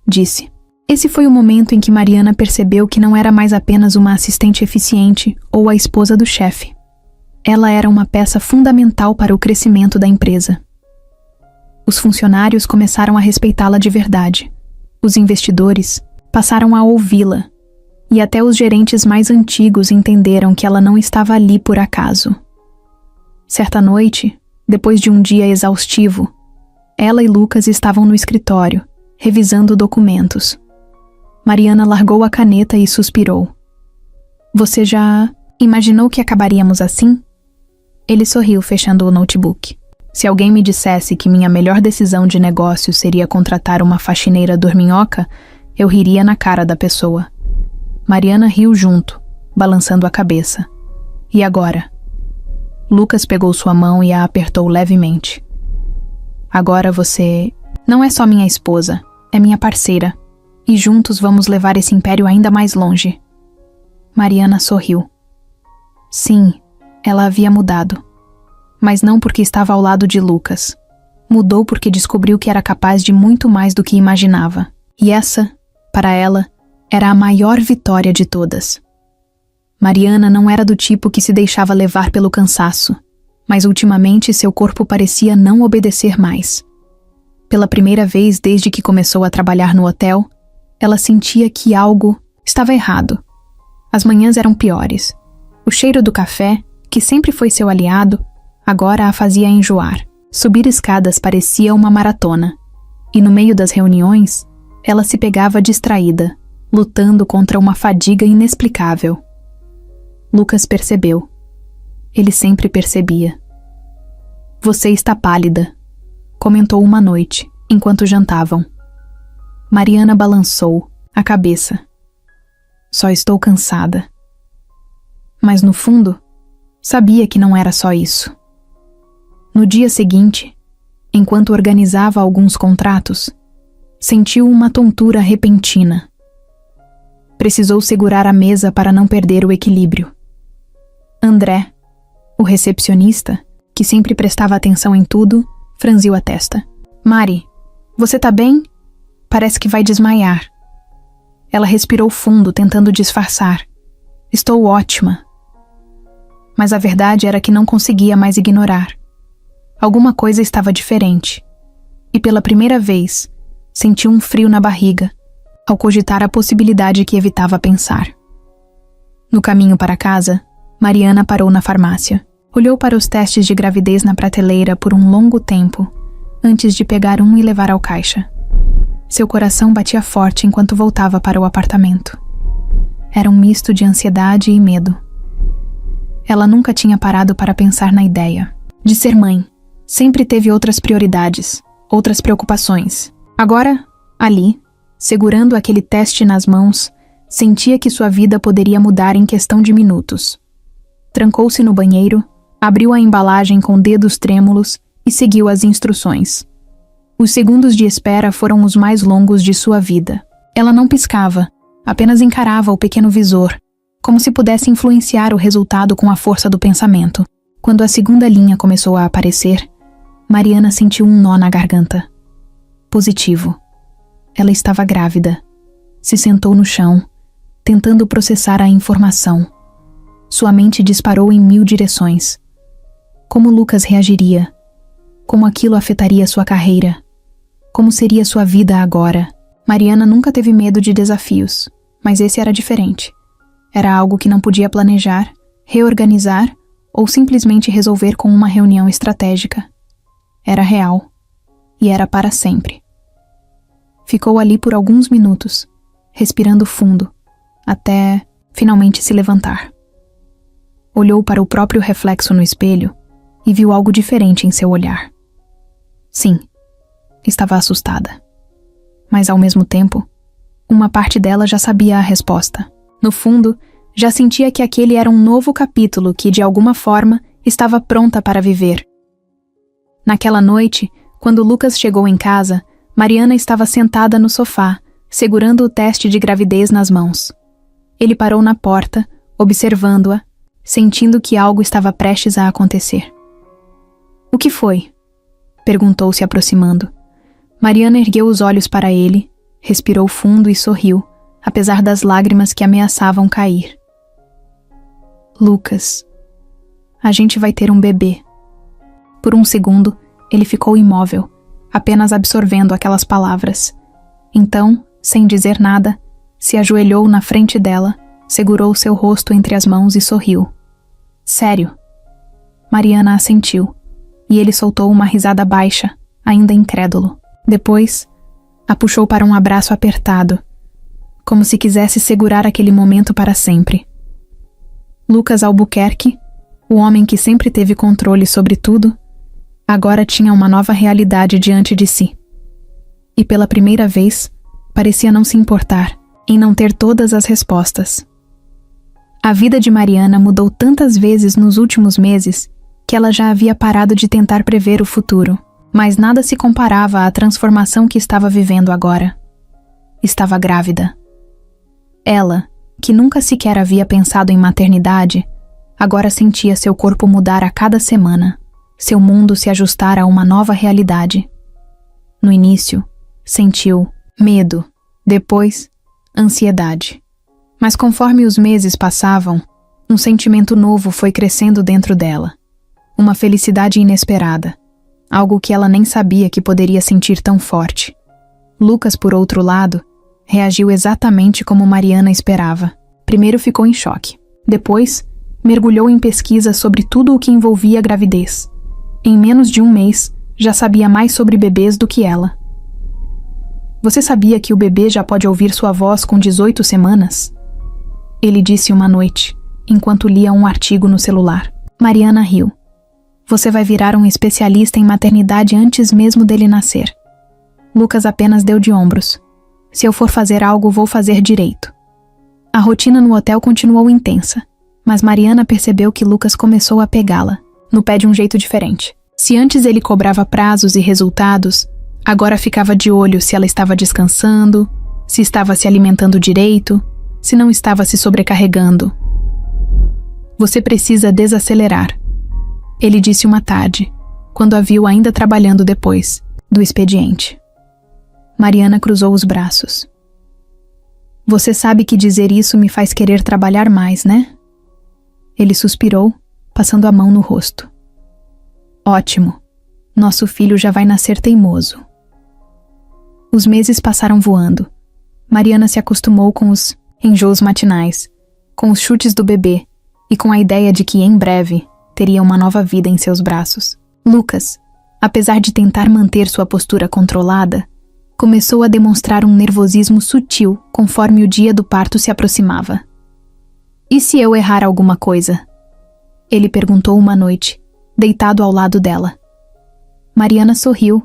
disse. Esse foi o momento em que Mariana percebeu que não era mais apenas uma assistente eficiente ou a esposa do chefe. Ela era uma peça fundamental para o crescimento da empresa. Os funcionários começaram a respeitá-la de verdade. Os investidores passaram a ouvi-la. E até os gerentes mais antigos entenderam que ela não estava ali por acaso. Certa noite, depois de um dia exaustivo, ela e Lucas estavam no escritório, revisando documentos. Mariana largou a caneta e suspirou. Você já imaginou que acabaríamos assim? Ele sorriu, fechando o notebook. Se alguém me dissesse que minha melhor decisão de negócio seria contratar uma faxineira dorminhoca, eu riria na cara da pessoa. Mariana riu junto, balançando a cabeça. E agora? Lucas pegou sua mão e a apertou levemente. Agora você não é só minha esposa, é minha parceira. E juntos vamos levar esse império ainda mais longe. Mariana sorriu. Sim, ela havia mudado. Mas não porque estava ao lado de Lucas. Mudou porque descobriu que era capaz de muito mais do que imaginava. E essa, para ela, era a maior vitória de todas. Mariana não era do tipo que se deixava levar pelo cansaço, mas ultimamente seu corpo parecia não obedecer mais. Pela primeira vez desde que começou a trabalhar no hotel, ela sentia que algo estava errado. As manhãs eram piores. O cheiro do café, que sempre foi seu aliado, agora a fazia enjoar. Subir escadas parecia uma maratona. E no meio das reuniões, ela se pegava distraída, lutando contra uma fadiga inexplicável. Lucas percebeu. Ele sempre percebia. "Você está pálida", comentou uma noite, enquanto jantavam. Mariana balançou a cabeça. "Só estou cansada." Mas no fundo, sabia que não era só isso. No dia seguinte, enquanto organizava alguns contratos, sentiu uma tontura repentina. Precisou segurar a mesa para não perder o equilíbrio. André, o recepcionista, que sempre prestava atenção em tudo, franziu a testa. "Mari, você tá bem? Parece que vai desmaiar." Ela respirou fundo, tentando disfarçar. "Estou ótima." Mas a verdade era que não conseguia mais ignorar. Alguma coisa estava diferente. E pela primeira vez, sentiu um frio na barriga, ao cogitar a possibilidade que evitava pensar. No caminho para casa, Mariana parou na farmácia. Olhou para os testes de gravidez na prateleira por um longo tempo, antes de pegar um e levar ao caixa. Seu coração batia forte enquanto voltava para o apartamento. Era um misto de ansiedade e medo. Ela nunca tinha parado para pensar na ideia de ser mãe. Sempre teve outras prioridades, outras preocupações. Agora, ali, segurando aquele teste nas mãos, sentia que sua vida poderia mudar em questão de minutos. Trancou-se no banheiro, abriu a embalagem com dedos trêmulos e seguiu as instruções. Os segundos de espera foram os mais longos de sua vida. Ela não piscava, apenas encarava o pequeno visor, como se pudesse influenciar o resultado com a força do pensamento. Quando a segunda linha começou a aparecer, Mariana sentiu um nó na garganta. Positivo. Ela estava grávida. Se sentou no chão, tentando processar a informação. Sua mente disparou em 1000 direções. Como Lucas reagiria? Como aquilo afetaria sua carreira? Como seria sua vida agora? Mariana nunca teve medo de desafios, mas esse era diferente. Era algo que não podia planejar, reorganizar ou simplesmente resolver com uma reunião estratégica. Era real. E era para sempre. Ficou ali por alguns minutos, respirando fundo, até finalmente se levantar. Olhou para o próprio reflexo no espelho e viu algo diferente em seu olhar. Sim, estava assustada. Mas ao mesmo tempo, uma parte dela já sabia a resposta. No fundo, já sentia que aquele era um novo capítulo que, de alguma forma, estava pronta para viver. Naquela noite, quando Lucas chegou em casa, Mariana estava sentada no sofá, segurando o teste de gravidez nas mãos. Ele parou na porta, observando-a, sentindo que algo estava prestes a acontecer. "O que foi?" perguntou se aproximando. Mariana ergueu os olhos para ele, respirou fundo e sorriu, apesar das lágrimas que ameaçavam cair. "Lucas, a gente vai ter um bebê." Por um segundo, ele ficou imóvel, apenas absorvendo aquelas palavras. Então, sem dizer nada, se ajoelhou na frente dela, segurou seu rosto entre as mãos e sorriu. "Sério?" Mariana assentiu, e ele soltou uma risada baixa, ainda incrédulo. Depois, a puxou para um abraço apertado, como se quisesse segurar aquele momento para sempre. Lucas Albuquerque, o homem que sempre teve controle sobre tudo, agora tinha uma nova realidade diante de si. E pela primeira vez, parecia não se importar em não ter todas as respostas. A vida de Mariana mudou tantas vezes nos últimos meses que ela já havia parado de tentar prever o futuro, mas nada se comparava à transformação que estava vivendo agora. Estava grávida. Ela, que nunca sequer havia pensado em maternidade, agora sentia seu corpo mudar a cada semana, seu mundo se ajustar a uma nova realidade. No início, sentiu medo, depois, ansiedade. Mas conforme os meses passavam, um sentimento novo foi crescendo dentro dela. Uma felicidade inesperada. algo que ela nem sabia que poderia sentir tão forte. Lucas, por outro lado, reagiu exatamente como Mariana esperava. Primeiro ficou em choque. Depois, mergulhou em pesquisa sobre tudo o que envolvia a gravidez. Em menos de um mês, já sabia mais sobre bebês do que ela. Você sabia que o bebê já pode ouvir sua voz com 18 semanas? Ele disse uma noite, enquanto lia um artigo no celular. Mariana riu. Você vai virar um especialista em maternidade antes mesmo dele nascer. Lucas apenas deu de ombros. Se eu for fazer algo, vou fazer direito. A rotina no hotel continuou intensa, mas Mariana percebeu que Lucas começou a pegá-la, no pé de um jeito diferente. Se antes ele cobrava prazos e resultados, agora ficava de olho se ela estava descansando, se estava se alimentando direito, se não estava se sobrecarregando. Você precisa desacelerar, ele disse uma tarde, quando a viu ainda trabalhando depois do expediente. Mariana cruzou os braços. Você sabe que dizer isso me faz querer trabalhar mais, né? Ele suspirou, passando a mão no rosto. Ótimo. Nosso filho já vai nascer teimoso. Os meses passaram voando. Mariana se acostumou com os enjoos matinais, com os chutes do bebê e com a ideia de que, em breve, teria uma nova vida em seus braços. Lucas, apesar de tentar manter sua postura controlada, começou a demonstrar um nervosismo sutil conforme o dia do parto se aproximava. E se eu errar alguma coisa? Ele perguntou uma noite, deitado ao lado dela. Mariana sorriu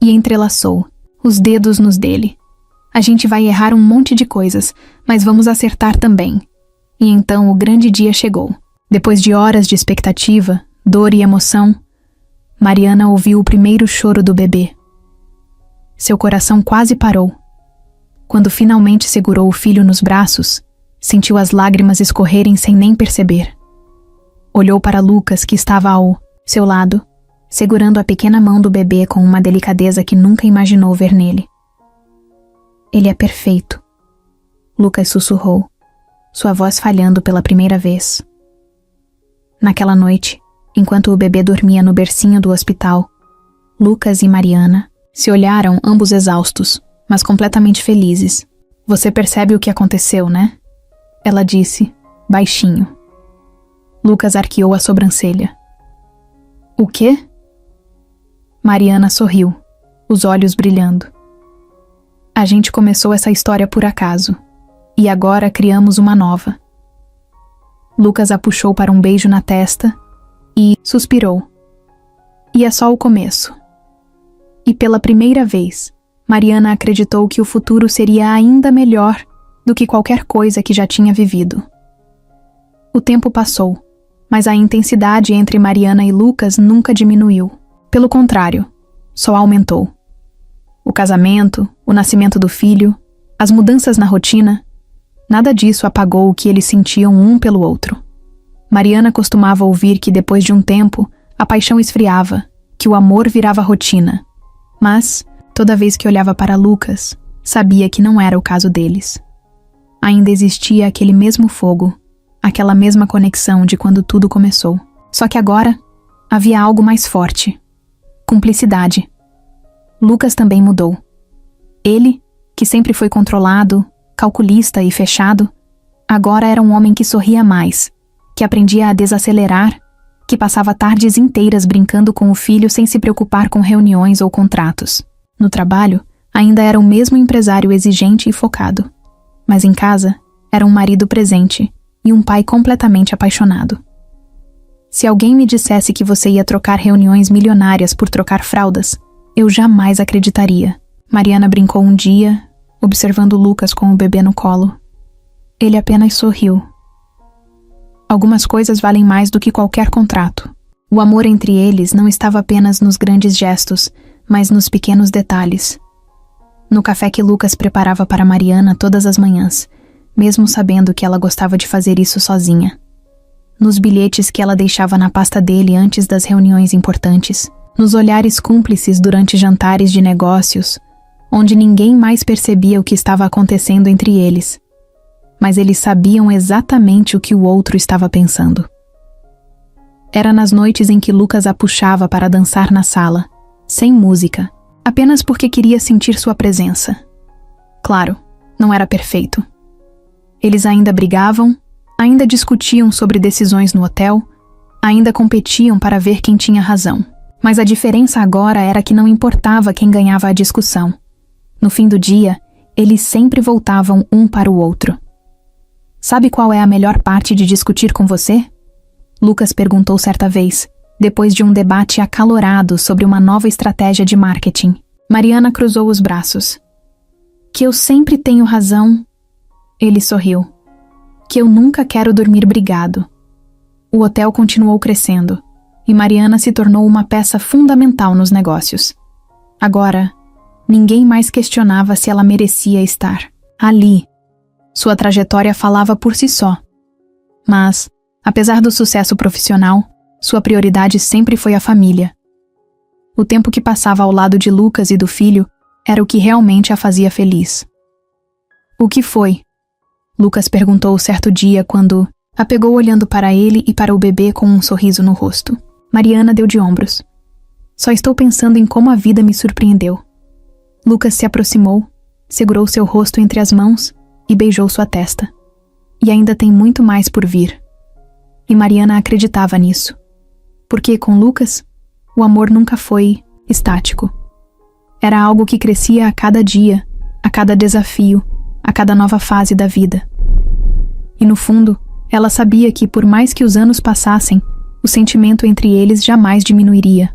e entrelaçou os dedos nos dele. A gente vai errar um monte de coisas, mas vamos acertar também. E então o grande dia chegou. Depois de horas de expectativa, dor e emoção, Mariana ouviu o primeiro choro do bebê. Seu coração quase parou. Quando finalmente segurou o filho nos braços, sentiu as lágrimas escorrerem sem nem perceber. Olhou para Lucas, que estava ao seu lado, segurando a pequena mão do bebê com uma delicadeza que nunca imaginou ver nele. Ele é perfeito, Lucas sussurrou, sua voz falhando pela primeira vez. Naquela noite, enquanto o bebê dormia no bercinho do hospital, Lucas e Mariana se olharam, ambos exaustos, mas completamente felizes. Você percebe o que aconteceu, né? Ela disse, baixinho. Lucas arqueou a sobrancelha. O quê? Mariana sorriu, os olhos brilhando. A gente começou essa história por acaso, e agora criamos uma nova. Lucas a puxou para um beijo na testa e suspirou. E é só o começo. E pela primeira vez, Mariana acreditou que o futuro seria ainda melhor do que qualquer coisa que já tinha vivido. O tempo passou, mas a intensidade entre Mariana e Lucas nunca diminuiu. Pelo contrário, só aumentou. O casamento, o nascimento do filho, as mudanças na rotina, nada disso apagou o que eles sentiam um pelo outro. Mariana costumava ouvir que depois de um tempo, a paixão esfriava, que o amor virava rotina. Mas, toda vez que olhava para Lucas, sabia que não era o caso deles. Ainda existia aquele mesmo fogo, aquela mesma conexão de quando tudo começou. Só que agora, havia algo mais forte. Cumplicidade. Lucas também mudou. Ele, que sempre foi controlado, calculista e fechado, agora era um homem que sorria mais, que aprendia a desacelerar, que passava tardes inteiras brincando com o filho sem se preocupar com reuniões ou contratos. No trabalho, ainda era o mesmo empresário exigente e focado. Mas em casa, era um marido presente e um pai completamente apaixonado. Se alguém me dissesse que você ia trocar reuniões milionárias por trocar fraldas, eu jamais acreditaria. Mariana brincou um dia, observando Lucas com o bebê no colo. Ele apenas sorriu. Algumas coisas valem mais do que qualquer contrato. O amor entre eles não estava apenas nos grandes gestos, mas nos pequenos detalhes. No café que Lucas preparava para Mariana todas as manhãs, mesmo sabendo que ela gostava de fazer isso sozinha. Nos bilhetes que ela deixava na pasta dele antes das reuniões importantes. Nos olhares cúmplices durante jantares de negócios, onde ninguém mais percebia o que estava acontecendo entre eles. Mas eles sabiam exatamente o que o outro estava pensando. Era nas noites em que Lucas a puxava para dançar na sala, sem música, apenas porque queria sentir sua presença. Claro, não era perfeito. Eles ainda brigavam, ainda discutiam sobre decisões no hotel, ainda competiam para ver quem tinha razão. Mas a diferença agora era que não importava quem ganhava a discussão. No fim do dia, eles sempre voltavam um para o outro. Sabe qual é a melhor parte de discutir com você? Lucas perguntou certa vez, depois de um debate acalorado sobre uma nova estratégia de marketing. Mariana cruzou os braços. Que eu sempre tenho razão. Ele sorriu. Que eu nunca quero dormir brigado. O hotel continuou crescendo, e Mariana se tornou uma peça fundamental nos negócios. Agora, ninguém mais questionava se ela merecia estar ali. Sua trajetória falava por si só. Mas, apesar do sucesso profissional, sua prioridade sempre foi a família. O tempo que passava ao lado de Lucas e do filho era o que realmente a fazia feliz. O que foi? Lucas perguntou certo dia quando a pegou olhando para ele e para o bebê com um sorriso no rosto. Mariana deu de ombros. Só estou pensando em como a vida me surpreendeu. Lucas se aproximou, segurou seu rosto entre as mãos e beijou sua testa. E ainda tem muito mais por vir. E Mariana acreditava nisso. Porque com Lucas, o amor nunca foi estático. Era algo que crescia a cada dia, a cada desafio, a cada nova fase da vida. E no fundo, ela sabia que por mais que os anos passassem, o sentimento entre eles jamais diminuiria.